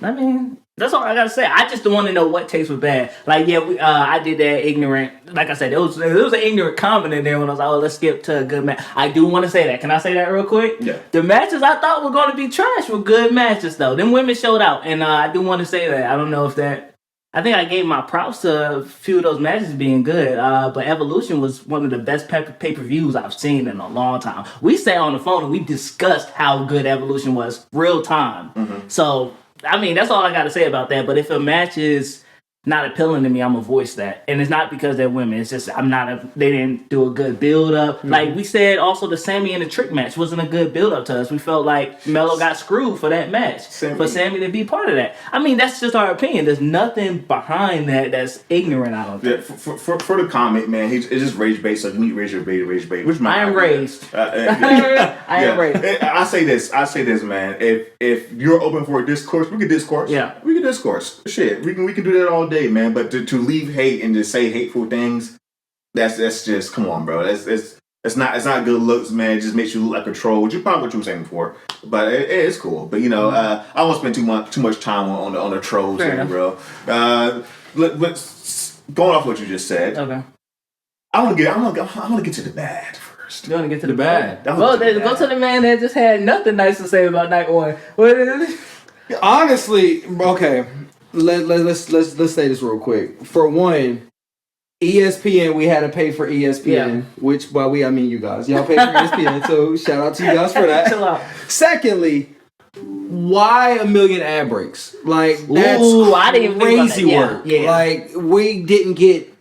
I mean, that's all I gotta say. I just want to know what taste was bad. Like, I did that ignorant. Like I said, there was an ignorant comment in there when I was like, let's skip to a good match. I do want to say that. Can I say that real quick? Yeah. The matches I thought were going to be trash were good matches, though. Them women showed out, and I do want to say that. I don't know if that. I think I gave my props to a few of those matches being good, but Evolution was one of the best pay-per-views I've seen in a long time. We sat on the phone and we discussed how good Evolution was real time. Mm-hmm. So, I mean, that's all I got to say about that. But if a match is not appealing to me, I'm gonna voice that, and it's not because they're women. It's just they didn't do a good build up. Mm-hmm. Like we said, also the Sammy and the Trick match wasn't a good build up to us. We felt like Melo got screwed for that match, for Sammy to be part of that. I mean, that's just our opinion. There's nothing behind that that's ignorant. I don't think. Yeah, for the comment, man, it's just rage based. So you need rage bait. Which I am raised. I am raised. I say this, man. If you're open for a discourse, we can discourse. Yeah, we can discourse. Shit, we can do that all day. Man, but to leave hate and to say hateful things, that's just come on, bro. It's not good looks, man. It just makes you look like a troll, which is probably what you were saying before. But it's cool. But I won't spend too much time on the trolls here, bro. let's going off what you just said. Okay. I want to get to the bad first. You want to get to the bad? Well, go to the man that just had nothing nice to say about night one. What is it? Honestly, okay. Let's say this real quick. For one, ESPN, we had to pay for ESPN, which by we I mean you guys. Y'all pay for ESPN, so shout out to you guys for that. Chill out. Secondly, why a million ad breaks? Like that's I didn't even crazy think about work. that. Yeah. Like we didn't get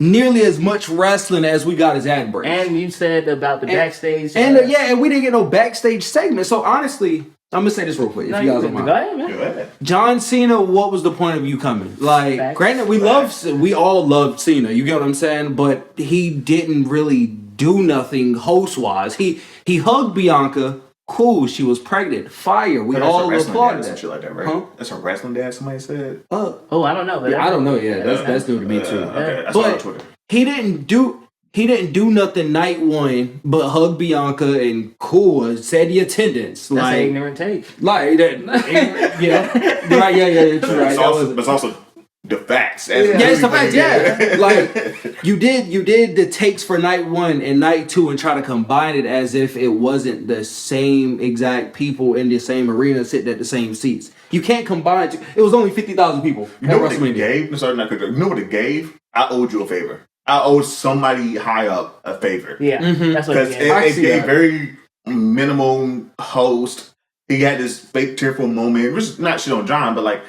nearly as much wrestling as we got as ad breaks. And you said about the backstage. And we didn't get no backstage segment. So honestly, I'm gonna say this real quick, if you guys don't mind. Go ahead, man. Go ahead. John Cena, what was the point of you coming? Like, Facts. granted, we all loved Cena. You get what I'm saying? But he didn't really do nothing host wise. He hugged Bianca. Cool, she was pregnant. Fire. We all applauded that. Shit like that, right? Huh? That's a wrestling dad. Somebody said. Oh, I don't know. But I don't know. Yeah, that's new to me too. Okay, I saw it on But Twitter. he didn't do nothing night one but hug Bianca and cool, said the attendance. That's like an ignorant take. Like that. Yeah. Right, yeah, true, right. But it's also the facts. Yeah, it's the facts, yeah. Like you did the takes for night one and night two and try to combine it as if it wasn't the same exact people in the same arena sitting at the same seats. You can't combine it. It was only 50,000 people You know at what it WrestleMania. gave? Sorry, not quick. You know what it gave? I owed you a favor. I owed somebody high up a favor. Yeah, that's what Because it is. it gave very minimal host. He had this fake tearful moment. Which is not shit on John, but like,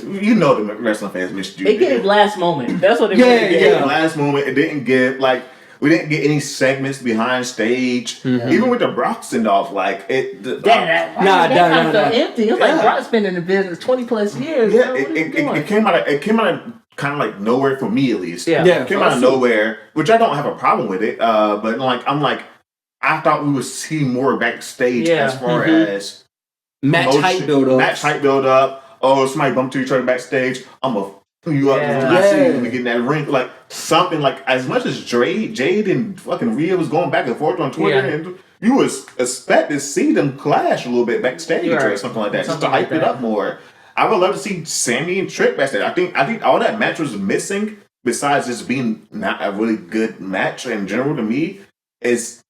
you know the wrestling fans missed you. It gave last moment. That's what it Yeah, gave. yeah. Last moment. It didn't give, like, we didn't get any segments behind stage. Even with the Brock send off, like, it. That kind of felt empty. It was like Brock's been in the business 20 plus years. Yeah, bro. What are you doing? it came out of kind of like nowhere for me, at least. Yeah. It came out of nowhere, which I don't have a problem with it. But like, I thought we would see more backstage as far as Match hype build up. Oh, somebody bumped into each other backstage. I'm gonna pull you up when I see you when we get in that ring. Like something like, as much as Jade and fucking Rhea was going back and forth on Twitter, and you was expect to see them clash a little bit backstage or something like that, just to hype it up more. I would love to see Sammy and Trick backstage. I think all that match was missing, besides just being not a really good match in general to me, is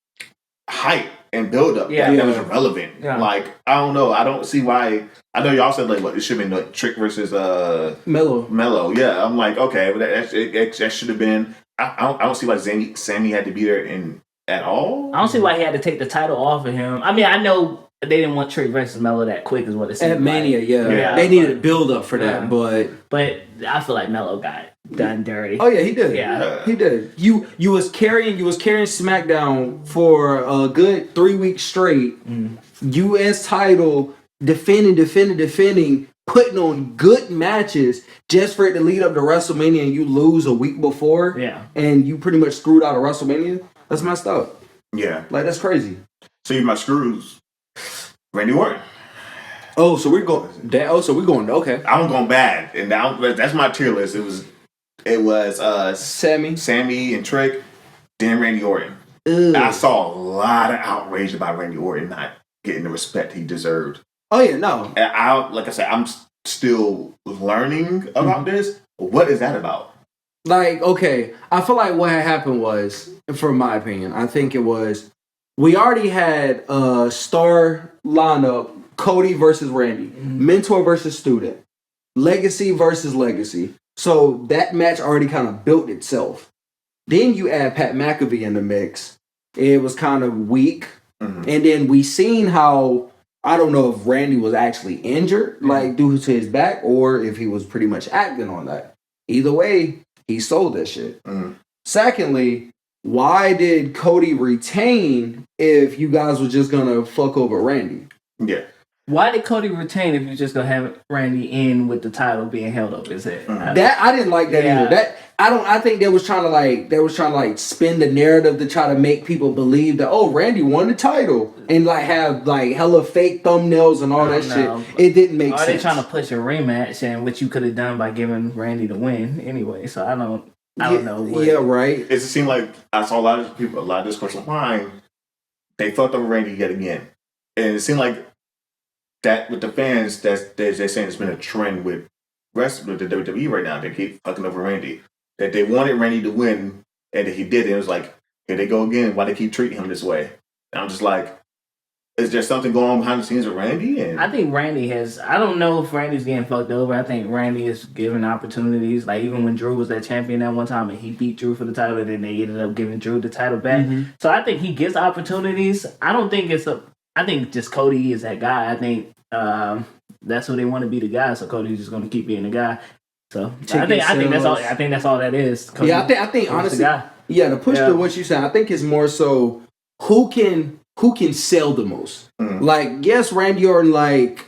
hype and build up. That was relevant. Yeah. Like, I don't know. I don't see why. I know y'all said like, what, it should have been like Trick versus Mello. Yeah, I'm like, okay, but that should have been. I don't see why Sammy had to be there at all. I don't see why he had to take the title off of him. I mean, I know they didn't want Trick versus Mello that quick, is what it seemed at Mania. Like. They needed a build up for that, but I feel like Mello got done dirty. Oh yeah, he did. Yeah, he did. You was carrying SmackDown for a good 3 weeks straight. U.S. title, defending, putting on good matches just for it to lead up to WrestleMania, and you lose a week before. Yeah, and you pretty much screwed out of WrestleMania. That's messed up. Yeah, like that's crazy. So you my screws, Randy Orton. Oh, so we're going. Okay. I'm going bad, and now that's my tier list. It was Sammy and Trick, then Randy Orton. I saw a lot of outrage about Randy Orton not getting the respect he deserved. Oh yeah, no. And like I said, I'm still learning about this. What is that about? Like, okay, I feel like what had happened was, from my opinion, I think it was we already had a star lineup: Cody versus Randy, mentor versus student, legacy versus legacy. So that match already kind of built itself. Then you add Pat McAfee in the mix. It was kind of weak. And then we seen how, I don't know if Randy was actually injured, like due to his back, or if he was pretty much acting on that. Either way, he sold that shit. Secondly, why did Cody retain if you guys were just going to fuck over Randy? Yeah. Why did Cody retain if you're just gonna have Randy in with the title being held up his head? That I didn't like that either. I think they was trying to spin the narrative to try to make people believe that Randy won the title and like have like hella fake thumbnails and all that shit. It didn't make sense. Are they trying to push a rematch, and which you could have done by giving Randy the win anyway? So I don't know. Yeah, right. It just seemed like I saw a lot of discourse online. They fucked over Randy yet again, and it seemed like that with the fans, they're saying it's been a trend with wrestling with the WWE right now. They keep fucking over Randy. That they wanted Randy to win, and that he did. And it was like, here they go again. Why they keep treating him this way? And I'm just like, is there something going on behind the scenes with Randy? And I think Randy has. I don't know if Randy's getting fucked over. I think Randy is given opportunities. Like even when Drew was that champion that one time and he beat Drew for the title, and then they ended up giving Drew the title back. So I think he gets opportunities. I don't think it's a. I think just Cody is that guy. I think that's who they want to be the guy. So Cody's just going to keep being the guy. So I think that's all. I think that's all that is. Cody, yeah, I think honestly, to push to what you said, I think it's more so who can sell the most. Like, yes, Randy Orton, like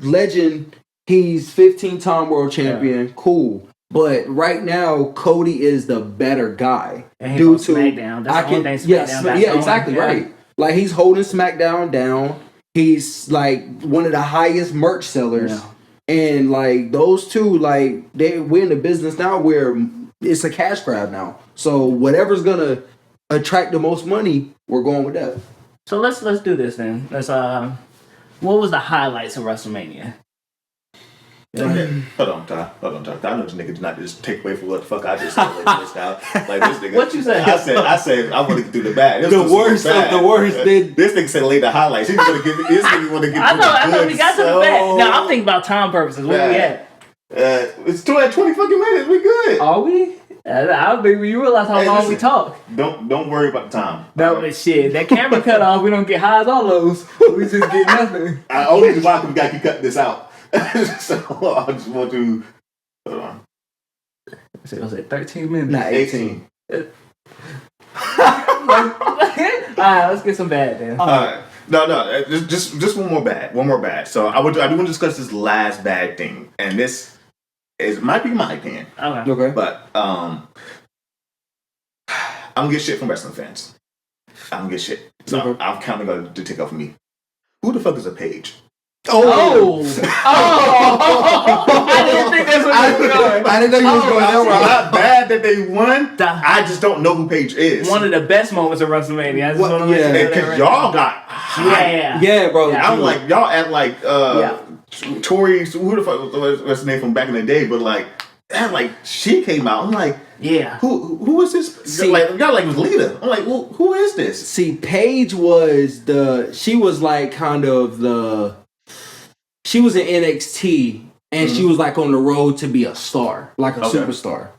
legend, he's 15-time world champion, cool. But right now, Cody is the better guy due to SmackDown. That's the only thing SmackDown exactly right. Like he's holding SmackDown down. He's like one of the highest merch sellers, and like those two, like we're in the business now where it's a cash grab now. So whatever's gonna attract the most money, we're going with that. So let's do this then. Let's what was the highlights of WrestleMania? Okay. Hold on, Ty. I know this nigga did not just take away from what the fuck I just said. Like this nigga. What you say? I said I want to get through the bad. The worst of the worst. This nigga said lay the highlights. He's gonna get. This nigga want to get. I know. We got to the bad. No, I'm thinking about time purposes. Where we at? It's 20 fucking minutes. We good. Are we? I don't think you realize how long we talk. Don't worry about the time. No, but shit, that camera cut off. We don't get highs on those. We just get nothing. Only reason why we got to cut this out. So I just want to hold on. So was it 13 minutes? Nah, 18. Alright, let's get some bad then. Alright. No. Just one more bad. So I do want to discuss this last bad thing, and this might be my opinion. Okay. But I'm gonna get shit from wrestling fans. I'm gonna get shit. So I'm kind of going to take off me. Who the fuck is a page? Oh! I didn't think that's what you were going. I didn't know you was going that way. Not bad that they won. I just don't know who Paige is. One of the best moments of WrestleMania. I just want to because y'all got hype. Yeah, bro. Yeah, I'm like, y'all act like Tori, who the fuck what's the name from back in the day, but like she came out. I'm like, yeah. Who is this? See, like y'all like was Lita. I'm like, well, who is this? See, Paige was she was like kind of she was in NXT and she was like on the road to be a star, like a superstar.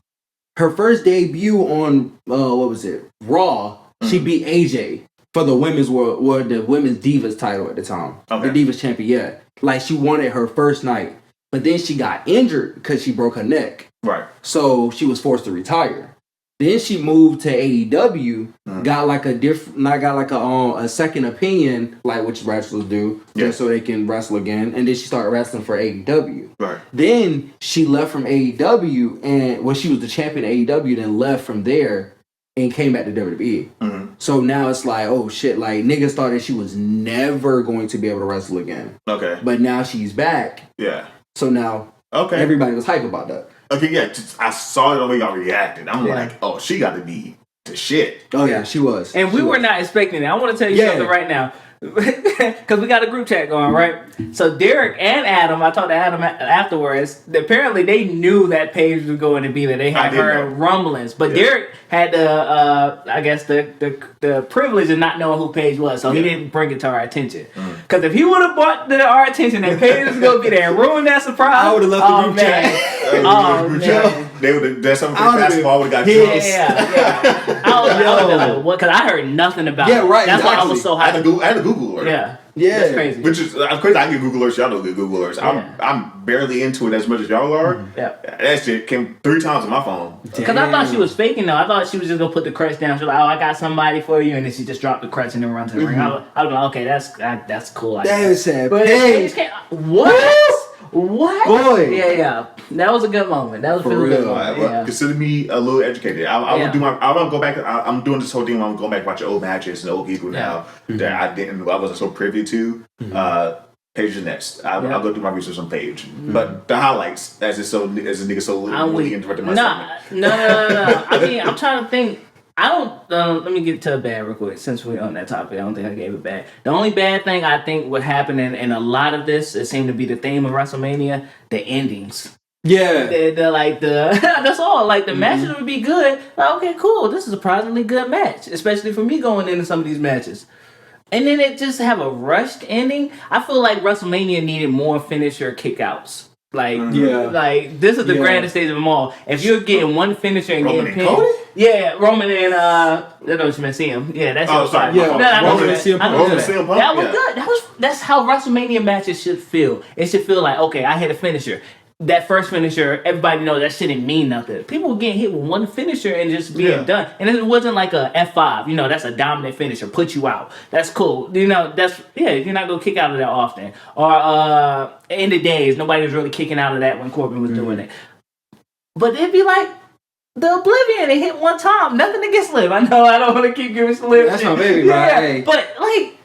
Her first debut on what was it? Raw. She beat AJ for the women's the women's Divas title at the time. The Divas champion, yeah. Like she won it her first night. But then she got injured because she broke her neck. Right. So she was forced to retire. Then she moved to AEW, got like a second opinion, like which wrestlers do, just so they can wrestle again. And then she started wrestling for AEW. Right. Then she left from AEW, and she was the champion of AEW, then left from there and came back to WWE. Mm-hmm. So now it's like, oh shit, like niggas thought that she was never going to be able to wrestle again. Okay. But now she's back. Yeah. So now everybody was hype about that. Okay, yeah, I saw the way y'all reacted. I'm like, oh, she got to be the shit. Oh, yeah, she was. And we were not expecting it. I want to tell you something right now. Because we got a group chat going, right? So Derek and Adam, I talked to Adam afterwards, apparently they knew that Paige was going to be there. They had heard rumblings. But Derek had the privilege of not knowing who Paige was, so he didn't bring it to our attention. Because if he would have brought to our attention that Paige was going to be there and ruined that surprise, I would have left the group chat. There's something for basketball would have got drunk. Yeah. I was like, because I heard nothing about it. Yeah, right. That's why I was so hyped. I had a Google alert. Yeah, that's crazy. Which is crazy. I get Google alerts. Y'all don't get Google alerts. I'm barely into it as much as y'all are. Yeah, that shit came 3 times on my phone. Because I thought she was faking though. I thought she was just gonna put the crutch down. She was like, "Oh, I got somebody for you," and then she just dropped the crutch and then run to the ring. I was like, "Okay, that's cool." That's sad. But what? What? Boy. Yeah. That was a good moment. That was for really real. good moment. Consider me a little educated. I'm gonna go back. I'm doing this whole thing. I'm going back and watch old matches and old people now that I wasn't so privy to. Paige is next. I'll go do my research on Paige. But the highlights, as a nigga so really interrupted my segment. No. I mean, I'm trying to think. I don't. Let me get to a bad real quick. Since we're on that topic, I don't think I gave it bad. The only bad thing I think would happen in a lot of this, it seemed to be the theme of WrestleMania, the endings. Yeah. They're like that's all. Like the matches would be good. Like, okay, cool. This is a surprisingly good match, especially for me going into some of these matches. And then it just have a rushed ending. I feel like WrestleMania needed more finisher kickouts. Like, like this is the grandest stage of them all. If you're getting one finisher and Roman getting and Cody? yeah, Roman and I don't know what you meant, CM. Yeah, that's sorry. Yeah, Roman and CM Punk. That was good. That's how WrestleMania matches should feel. It should feel like, okay, I hit a finisher. That first finisher, everybody knows that shit didn't mean nothing. People were getting hit with one finisher and just being done. And it wasn't like a F5. You know, that's a dominant finisher. Put you out. That's cool. You know, you're not going to kick out of that often. Or in the days, nobody was really kicking out of that when Corbin was doing it. But it'd be like the Oblivion. It hit one time. Nothing against Liv. I know I don't want to keep giving Liv. That's my baby, right? Hey. But, like,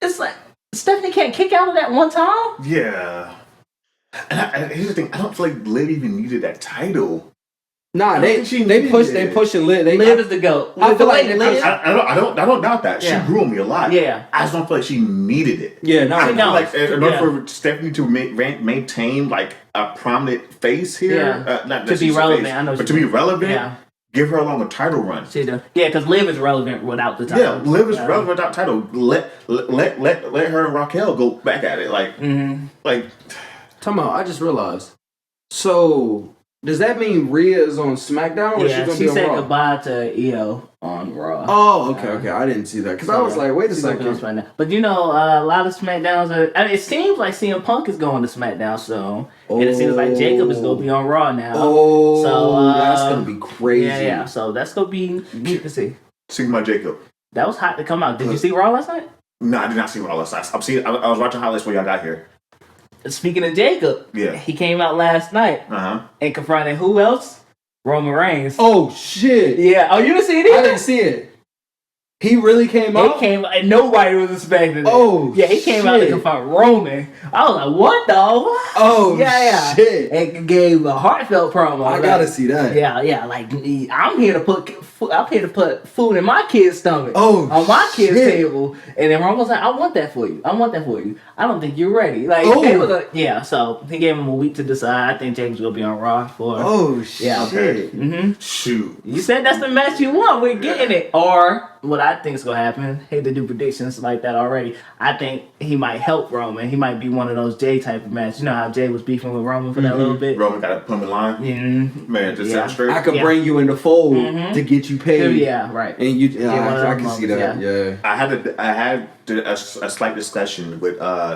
it's like, Stephanie can't kick out of that one time? Yeah. And here's the thing, I don't feel like Liv even needed that title. Nah, they pushing Liv. Liv is the GOAT. I feel like Liv. I don't doubt that. Yeah. She grew on me a lot. Yeah. I just don't feel like she needed it. Yeah, no, I feel no. like in order for Stephanie to maintain like a prominent face here, not to be relevant, I know, but to be relevant, give her a longer title run. She does. Yeah, because Liv is relevant without the title. Yeah, Liv is relevant without title. Let her and Raquel go back at it. Like, like. Talking about, I just realized. So, does that mean Rhea is on SmackDown or yeah, is she going to be on said Raw? goodbye to Io on Raw. Oh, okay. I didn't see that. Because I was like, wait a second. But you know, a lot of SmackDowns are... I mean, it seems like CM Punk is going to SmackDown soon. And it seems like Jacob is going to be on Raw now. Oh, so that's going to be crazy. Yeah. So that's going to be neat to see. Sigma Jacob. That was hot to come out. Did you see Raw last night? No, I did not see Raw last night. I was watching highlights when y'all got here. Speaking of Jacob, he came out last night and confronted who else? Roman Reigns. Oh, shit. Yeah. Oh, you didn't see it either? I didn't see it. He really came out? He came and nobody was expecting it. Oh, yeah, he came out to confront Roman. I was like, what the? Oh, shit. And gave a heartfelt promo. I gotta see that. Yeah. Like, I'm here to put food in my kid's stomach. Oh, on my kid's table. And then Roman was like, I want that for you. I don't think you're ready. Like, so he gave him a week to decide. I think James will be on Raw for. Oh, shit. Yeah. Okay. Shoot. You said that's the match you want. We're getting it. Or what I think is gonna happen. Hate to do predictions like that already. I think he might help Roman. He might be one of those Jay type of matches. You know how Jay was beefing with Roman for that little bit. Roman got to put him in line. Man, just sound straight. I could bring you in the fold to get you paid. Yeah, right. And I can see that. Yeah. I had a slight discussion with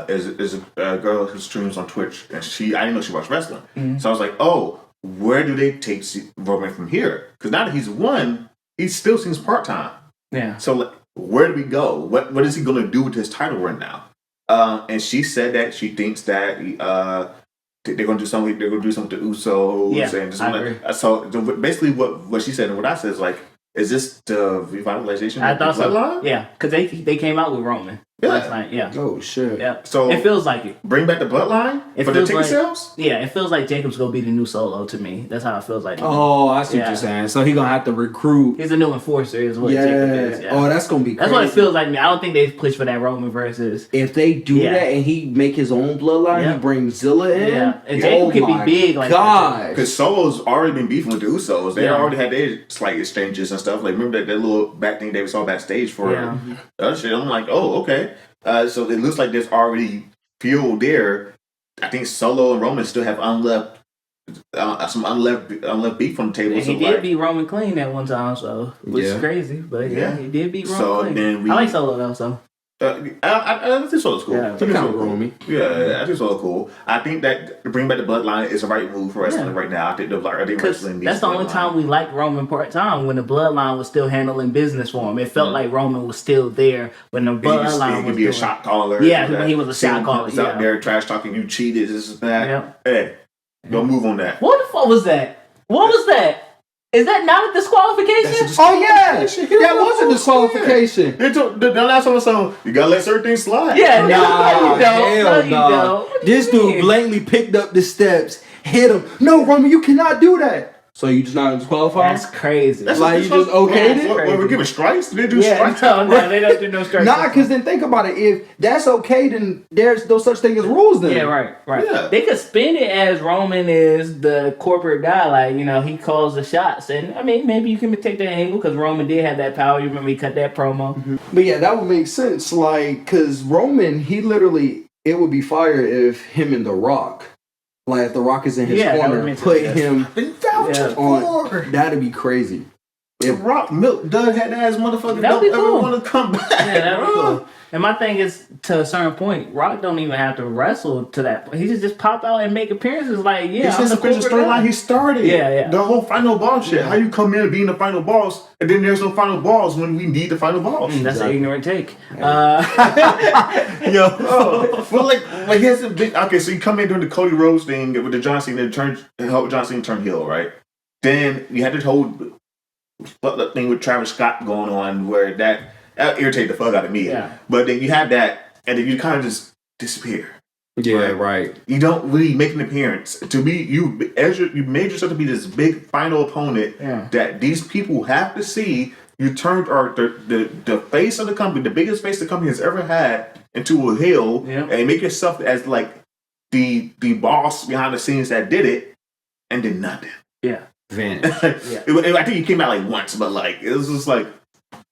is a girl who streams on Twitch, and I didn't know she watched wrestling. So I was like, oh, where do they take Roman from here? Because now that he's won, he still seems part time. Yeah. So where do we go? What is he going to do with his title run now? And she said that she thinks that they're going to do something. They're going to do something to Usos. Yeah, and just I agree. So basically, what she said and what I said is like, is this the revitalization I of the thought so. bloodline? Yeah, because they came out with Roman last night. Yeah. Oh shit. Yeah. So it feels like it. Bring back the bloodline for the ticket sales. Yeah, it feels like Jacob's gonna be the new Solo to me. That's how it feels like. Oh, I see what you're saying. So he's gonna have to recruit. He's a new enforcer, is what Jacob is. Yeah. Oh, that's gonna be. That's what it feels like to me. I don't think they push for that Roman versus. If they do that and he make his own bloodline, he brings Zilla in. Yeah, and Jacob could be big like that. Because Solo's already been beefing with the Usos. They already had their slight exchanges and stuff. Like remember that little back thing they saw backstage for the other shit. I'm like, oh, okay. So it looks like there's already fuel there. I think Solo and Roman still have some unleft beef on the table. And he did beat Roman clean that one time, so which is crazy. But he did beat Roman clean. I like Solo though, so. I think Solo's cool. Yeah, I think Solo's cool. I think that bring back the bloodline is the right move for wrestling right now. I think wrestling needs that's the only time we liked Roman part time when the bloodline was still handling business for him. It felt like Roman was still there when the bloodline he could be a shot caller. Yeah, when he was a shot caller. He's out there trash talking. You cheated. This is that. Yeah. Hey, don't move on that. What the fuck was that? What was that? Is that not a disqualification? Oh yeah, that was a disqualification. The last one was something. You gotta let certain things slide. Yeah, hell no. This dude blatantly picked up the steps, hit him. No, Roman, you cannot do that. So you just not disqualified? That's crazy. That's like you just okayed it? What, we're giving strikes? Did they do strikes? No, they don't do no strikes. Nah, because then think about it. If that's okay, then there's no such thing as rules then. Yeah, right. Yeah. They could spin it as Roman is the corporate guy, like, he calls the shots. And, I mean, maybe you can take that angle because Roman did have that power. You remember he cut that promo. Mm-hmm. But yeah, that would make sense. Like, because Roman, it would be fire if him and The Rock, like if The Rock is in his corner, put him on. That'd be crazy. If Rock Milk Dud had that as motherfucker, don't ever want to come back. Yeah, that'd be cool. And my thing is, to a certain point, Rock don't even have to wrestle to that point. He just pop out and make appearances. Like, it's just a storyline he started. Yeah. The whole final boss shit. How you come in and being the final boss, and then there's no final boss when we need the final boss. That's an ignorant take. Well, like here's the big. Okay, so you come in during the Cody Rhodes thing with the John Cena help John Cena turn heel, right? Then you had this whole thing with Travis Scott going on where that irritated the fuck out of me. Yeah. But then you had that, and then you kind of just disappear. Yeah, right. You don't really make an appearance. To me, you made yourself to be this big final opponent that these people have to see. You turned the face of the company, the biggest face the company has ever had, into a heel, and make yourself as like the boss behind the scenes that did it, and did nothing. Yeah. Vanish. I think you came out like once, but like it was just like,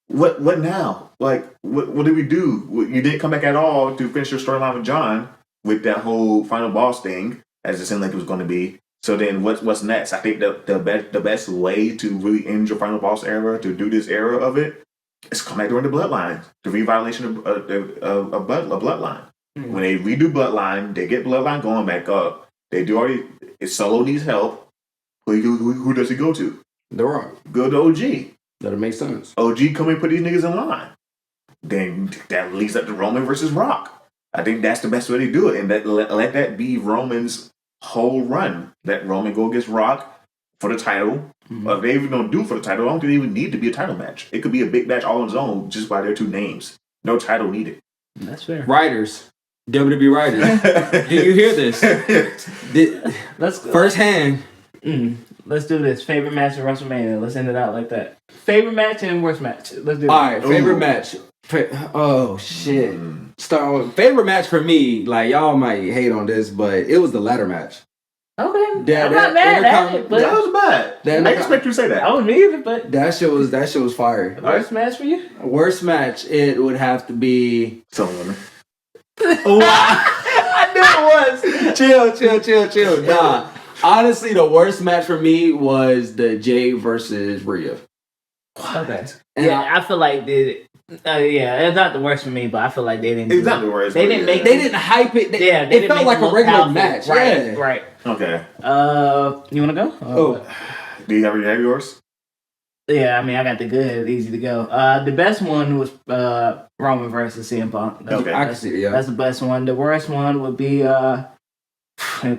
what now? Like what did we do? You didn't come back at all to finish your storyline with John with that whole final boss thing, as it seemed like it was going to be. So then what's next? I think the best way to really end your final boss era, to do this era of it, is come back during the Bloodline, the reviolation of Bloodline. Mm-hmm. When they redo Bloodline, they get Bloodline going back up. They do already. If Solo needs help, who does he go to? The Rock. Go to OG. That'll make sense. OG come and put these niggas in line. Then that leads up to Roman versus Rock. I think that's the best way to do it, and let that be Roman's whole run. Let Roman go against Rock for the title. Mm-hmm. If they even don't do it for the title, I don't think it even need to be a title match. It could be a big match all on its own just by their two names. No title needed. That's fair. Writers. WWE writers. Do you hear this? Let's go. First hand. Let's do this. Favorite match of WrestleMania. Let's end it out like that. Favorite match and worst match. Let's do it. All right, favorite match. Oh, shit. Start with favorite match for me. Like, y'all might hate on this, but it was the ladder match. Okay. I'm not mad at it, but that was bad. I didn't expect you to say that. I wouldn't either, but that shit was fire. Worst match for you? Worst match, it would have to be Someone. I knew it was. Chill. Nah. Honestly, the worst match for me was the Jay versus Rhea. Okay. Yeah, I feel like it's not the worst for me, but I feel like they didn't. It's not the worst. They didn't hype it. It felt like a regular match. Right. Okay. You wanna go? Do you have yours? Yeah, I mean, I got the good, easy to go. The best one was Roman versus CM Punk. I can see it. Yeah, that's the best one. The worst one would be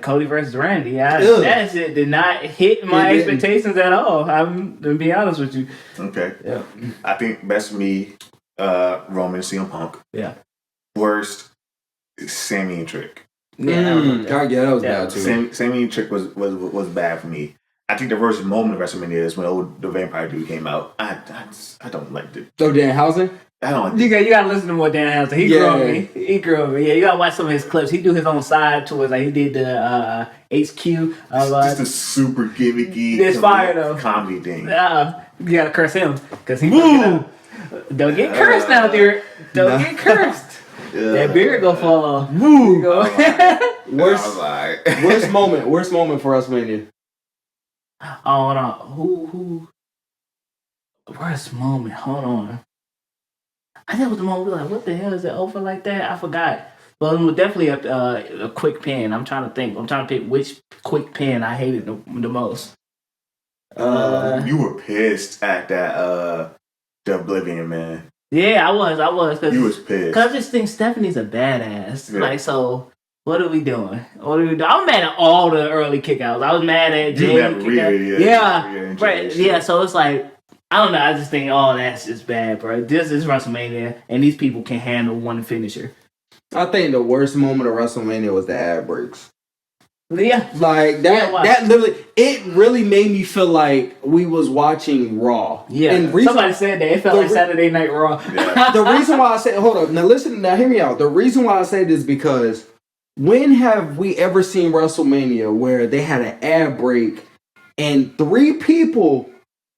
Cody versus Randy. That shit did not hit my expectations at all. I'm gonna be honest with you. Okay. Yeah. I think best for me, Roman and CM Punk. Yeah. Worst, Sammy and Trick. Yeah, that was bad too. Sammy and Trick was bad for me. I think the worst moment of WrestleMania is when the Vampire Dude came out. I don't like it. So Danhausen? I don't like it. You gotta listen to more Danhausen. He grew on me. Yeah, you gotta watch some of his clips. He do his own side tours. Like he did the HQ. Just a super gimmicky. It's fire though. Comedy thing. You gotta curse him because he. Don't get cursed out there. Don't get cursed. That beard go fall off. Woo. Worst moment for WrestleMania. Oh, hold on. Who? Worst moment. Hold on. I think it was the moment we were like, what the hell is it over like that? I forgot. Well, it was definitely a quick pin. I'm trying to think. I'm trying to pick which quick pin I hated the most. You were pissed at that the Oblivion, man. Yeah, I was. Cause, you was pissed. Because I just think Stephanie's a badass. Yeah. Like, so... What are we doing? I'm mad at all the early kickouts. I was mad at Jay. Yeah, right. Yeah, so it's like, I don't know. I just think, that's just bad, bro. This is WrestleMania, and these people can handle one finisher. I think the worst moment of WrestleMania was the ad breaks. Yeah. Like that literally, it really made me feel like we was watching Raw. Yeah. And Somebody said that. It felt like Saturday Night Raw. Yeah. The reason why I said, hold up, now hear me out. The reason why I say this is because when have we ever seen WrestleMania where they had an ad break and 3 people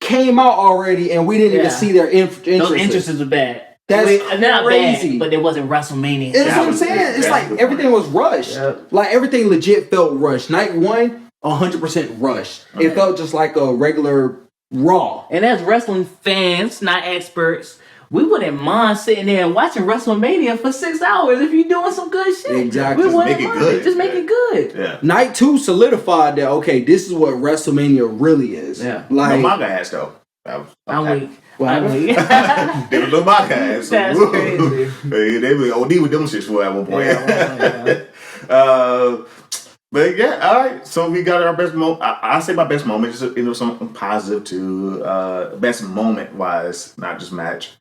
came out already and we didn't even see their entrances? Those entrances are bad. That's not crazy. bad, but it wasn't WrestleMania. That's what I'm saying. It's like everything was rushed. Yep. Like everything legit felt rushed. Night 1, 100% rushed. It felt just like a regular Raw. And as wrestling fans, not experts, we wouldn't mind sitting there and watching WrestleMania for 6 hours if you're doing some good shit. Exactly. We wouldn't mind. Good. Just make it good. Yeah. Night 2 solidified that, okay, this is what WrestleMania really is. Yeah. Like, no manga ass though. I'm weak. They were no manga ass. That's crazy. They were OD with them shits for at one point. But yeah, all right. So we got our best moment. I say my best moment, just something positive too. Best moment wise, not just match.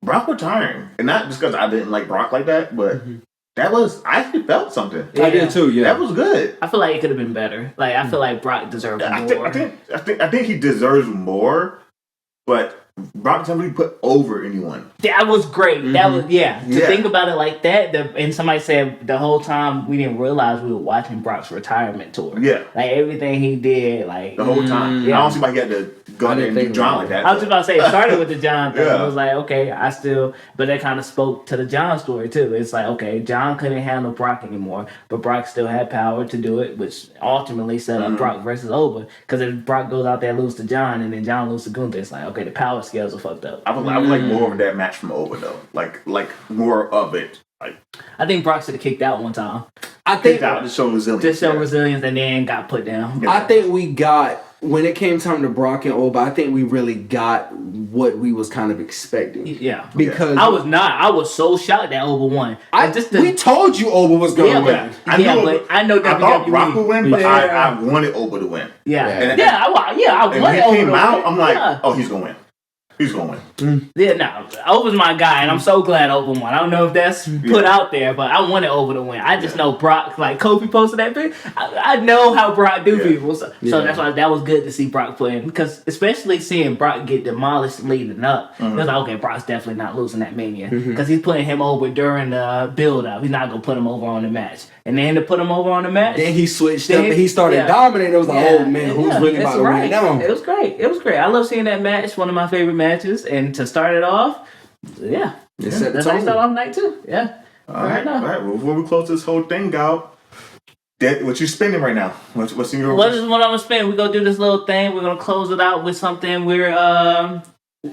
Brock retiring, and not just because I didn't like Brock like that, but that was I actually felt something. Yeah. I did too. Yeah, that was good. I feel like it could have been better. Like I feel like Brock deserved more. I think he deserves more, but Brock doesn't really put over anyone. That was great. That was To think about it like that, and somebody said the whole time we didn't realize we were watching Brock's retirement tour. Yeah, like everything he did, like the whole time. I don't see why he had to go there and do John like that. I was just about to say it started with the John thing. I was like, okay, but that kind of spoke to the John story too. It's like, okay, John couldn't handle Brock anymore, but Brock still had power to do it, which ultimately set up Brock versus over. Because if Brock goes out there and loses to John, and then John loses to Gunther, it's like, okay, the power scales are fucked up. I would like more of that match from over though, like more of it. Like I think Brock should have kicked out one time. I think out to show resilience, and then got put down. Yeah. I think we got when it came time to Brock and Oba. I think we really got what we was kind of expecting. Yeah, because I was so shocked that Oba won. We told you Oba was going to win. I thought Brock would win, but I wanted Oba to win. I wanted Oba to win. I'm like, oh, he's gonna win. He's going to win. Yeah, no. Oba's my guy, and I'm so glad Oba won. I don't know if that's put out there, but I wanted Oba to win. I just know Brock, like Kofi posted that thing. I know how Brock do people. So that's why that was good to see Brock playing. Because especially seeing Brock get demolished leading up, it was like, okay, Brock's definitely not losing that Mania. Because he's putting him over during the build-up. He's not going to put him over on the match. And then to put him over on the match. Then he switched up and he started dominating. It was like, oh man, who's really about to win now? It was great. It was great. I love seeing that match. One of my favorite matches. And to start it off, that's how you start off night 2. Yeah. All right. Well, before we close this whole thing out, what you spending right now? What's in your? What I'm gonna spend? We're gonna do this little thing. We're gonna close it out with something. We're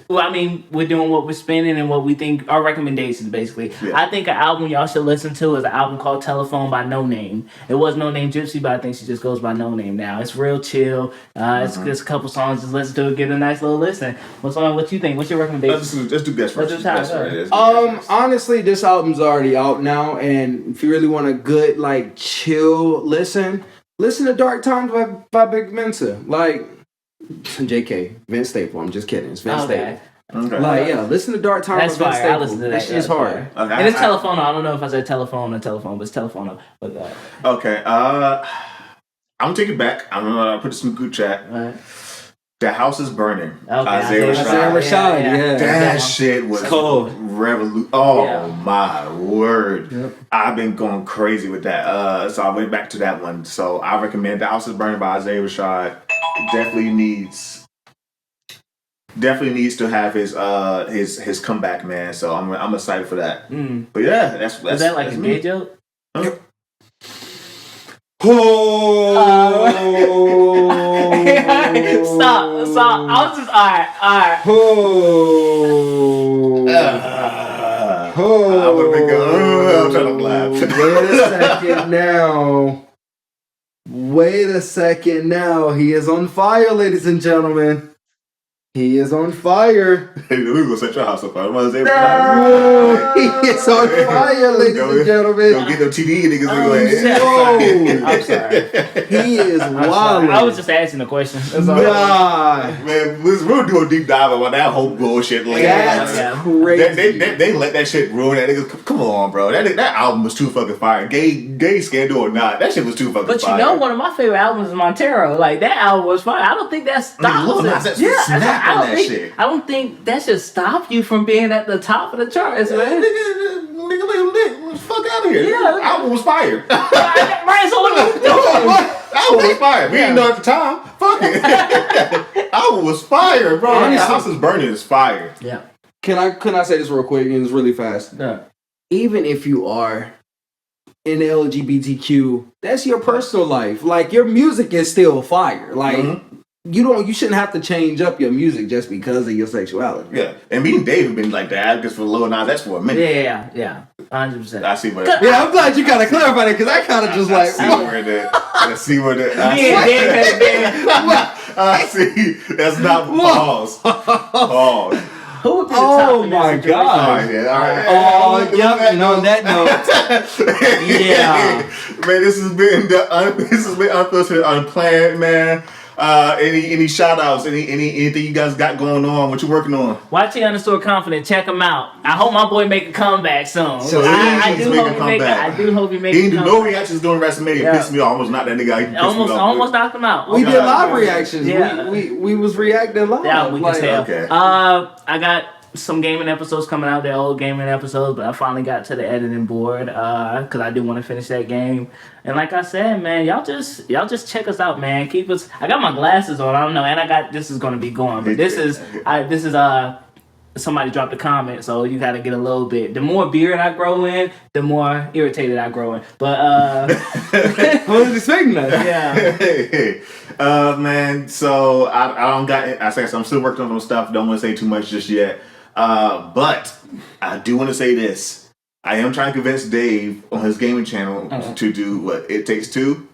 doing what we're spending and what we think our recommendations, basically. Yeah. I think an album y'all should listen to is an album called Telephone by No Name. It was No Name Gypsy, but I think she just goes by No Name now. It's real chill. It's just a couple songs. Just listen to it, get a nice little listen. What you think? What's your recommendation? Let's do guest first. Honestly, this album's already out now, and if you really want a good, like, chill listen to Dark Times by Big Mensa. Like, JK, Vince Staple. I'm just kidding. It's Vince Staple. Okay. Listen to Dark Times by Vince Staple. I listen to that. That shit's hard. Okay. And it's telephone. I don't know if I said telephone or telephone, but it's telephone. Okay. I'm gonna take it back. I'm gonna put this in the group chat. Right. The House is Burning. Okay. Isaiah Rashad. Yeah. That shit was cold. My word. Yep. I've been going crazy with that. So I went back to that one. So I recommend The House is Burning by Isaiah Rashad. Definitely needs to have his comeback, man. So I'm excited for that. But yeah, that's is that like a gay joke? Huh? Stop. I was just alright. I would have been going. I'm trying to laugh. Wait a second now. He is on fire, ladies and gentlemen. He is on fire. We gonna set your house on fire. He is on fire, ladies and gentlemen. Don't get them TD niggas. I'm sorry. He is wild. I was just asking a question. Nah. Man, we'll do a deep dive on that whole bullshit later. That's crazy. They let that shit ruin that niggas. Come on, bro. That album was too fucking fire. Gay scandal or not, that shit was too fucking fire. But you know, one of my favorite albums is Montero. Like, that album was fire. I don't think that stops it. I don't think that should stop you from being at the top of the charts, man. Nigga, fuck out of here. Yeah. The album was fire. Right, so what are you doing? Album was fire. We didn't know at the time. Fuck it. Album was fire, bro. Honestly, The House is Burning is fire. Yeah. Can I say this real quick and it's really fast? Yeah. Even if you are in the LGBTQ, that's your personal life. Like, your music is still fire. Like, you shouldn't have to change up your music just because of your sexuality. Yeah, and me and Dave have been like the advocates for Lil Nas X for a minute. Yeah, 100%. I see where. Yeah, I'm glad you kind of clarified it because I kind of just like. I see where the. I see. That's not pause. Pause. Who would be the top Oh in my that god! All right. Oh, yep. And on that note, yeah, man, this has been Unfiltered Unplanned, man. Any shout outs? Anything you guys got going on? What you working on? YT_confident, check him out. I hope my boy make a comeback soon. So I do hope he make a comeback. He didn't do no reactions during WrestleMania. Yeah. Pissed me off. Almost not that nigga. Almost knocked him out. we did live reactions. Yeah. We was reacting live. Yeah, we can tell. Okay. I got some gaming episodes coming out. They're old gaming episodes, but I finally got to the editing board because I do want to finish that game. And like I said, man, y'all just check us out, man. Keep us. I got my glasses on. I don't know, and I got this is gonna be going, but this is somebody dropped a comment, so you got to get a little bit. The more beard I grow in, the more irritated I grow in. But I was expecting that. Yeah. Man. So I don't got. I say I'm still working on some stuff. Don't want to say too much just yet. But I do want to say this. I am trying to convince Dave on his gaming channel to do what It Takes Two.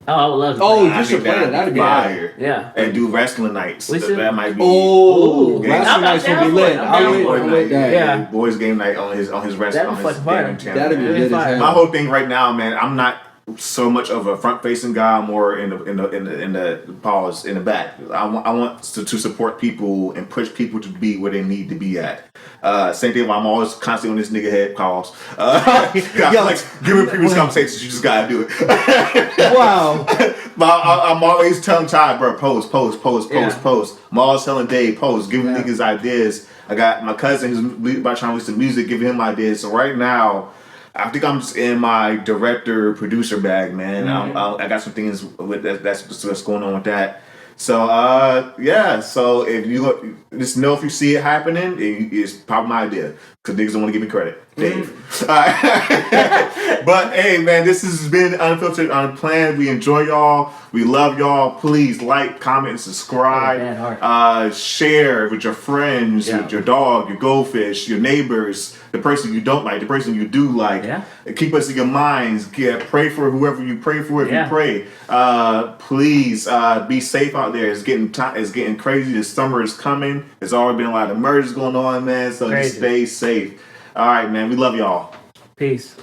Oh, I would love to. Oh, you should play it. That'd be fire. Yeah. And do wrestling nights. That might be. Oh, Yeah. wrestling nights would be lit. I'm with that. Yeah. Boys game night on his wrestling on his gaming channel. That'd be lit as hell. My whole thing right now, man, I'm not so much of a front facing guy. I'm more in the pause in the back. I want to support people and push people to be where they need to be at. Same thing. I'm always constantly on this nigga head calls. Like giving previous conversations, you just gotta do it. Wow. I'm always telling Ty, bro, post. I'm always telling Dave, post, giving niggas ideas. I got my cousin who's about trying to listen to music, giving him ideas. So right now, I think I'm just in my director producer bag, man. I got some things with that's what's going on with that. So yeah. So if you look, just know if you see it happening, it's probably my idea because niggas don't want to give me credit, Dave. But hey, man, this has been Unfiltered Unplanned. We enjoy y'all. We love y'all. Please like, comment, and subscribe. Share with your friends, with your dog, your goldfish, your neighbors, the person you don't like, the person you do like. Yeah. Keep us in your minds. Pray for whoever you pray for. If you pray, please be safe out there. It's getting crazy. The summer is coming. There's already been a lot of murders going on, man. So just stay safe. All right, man. We love y'all. Peace.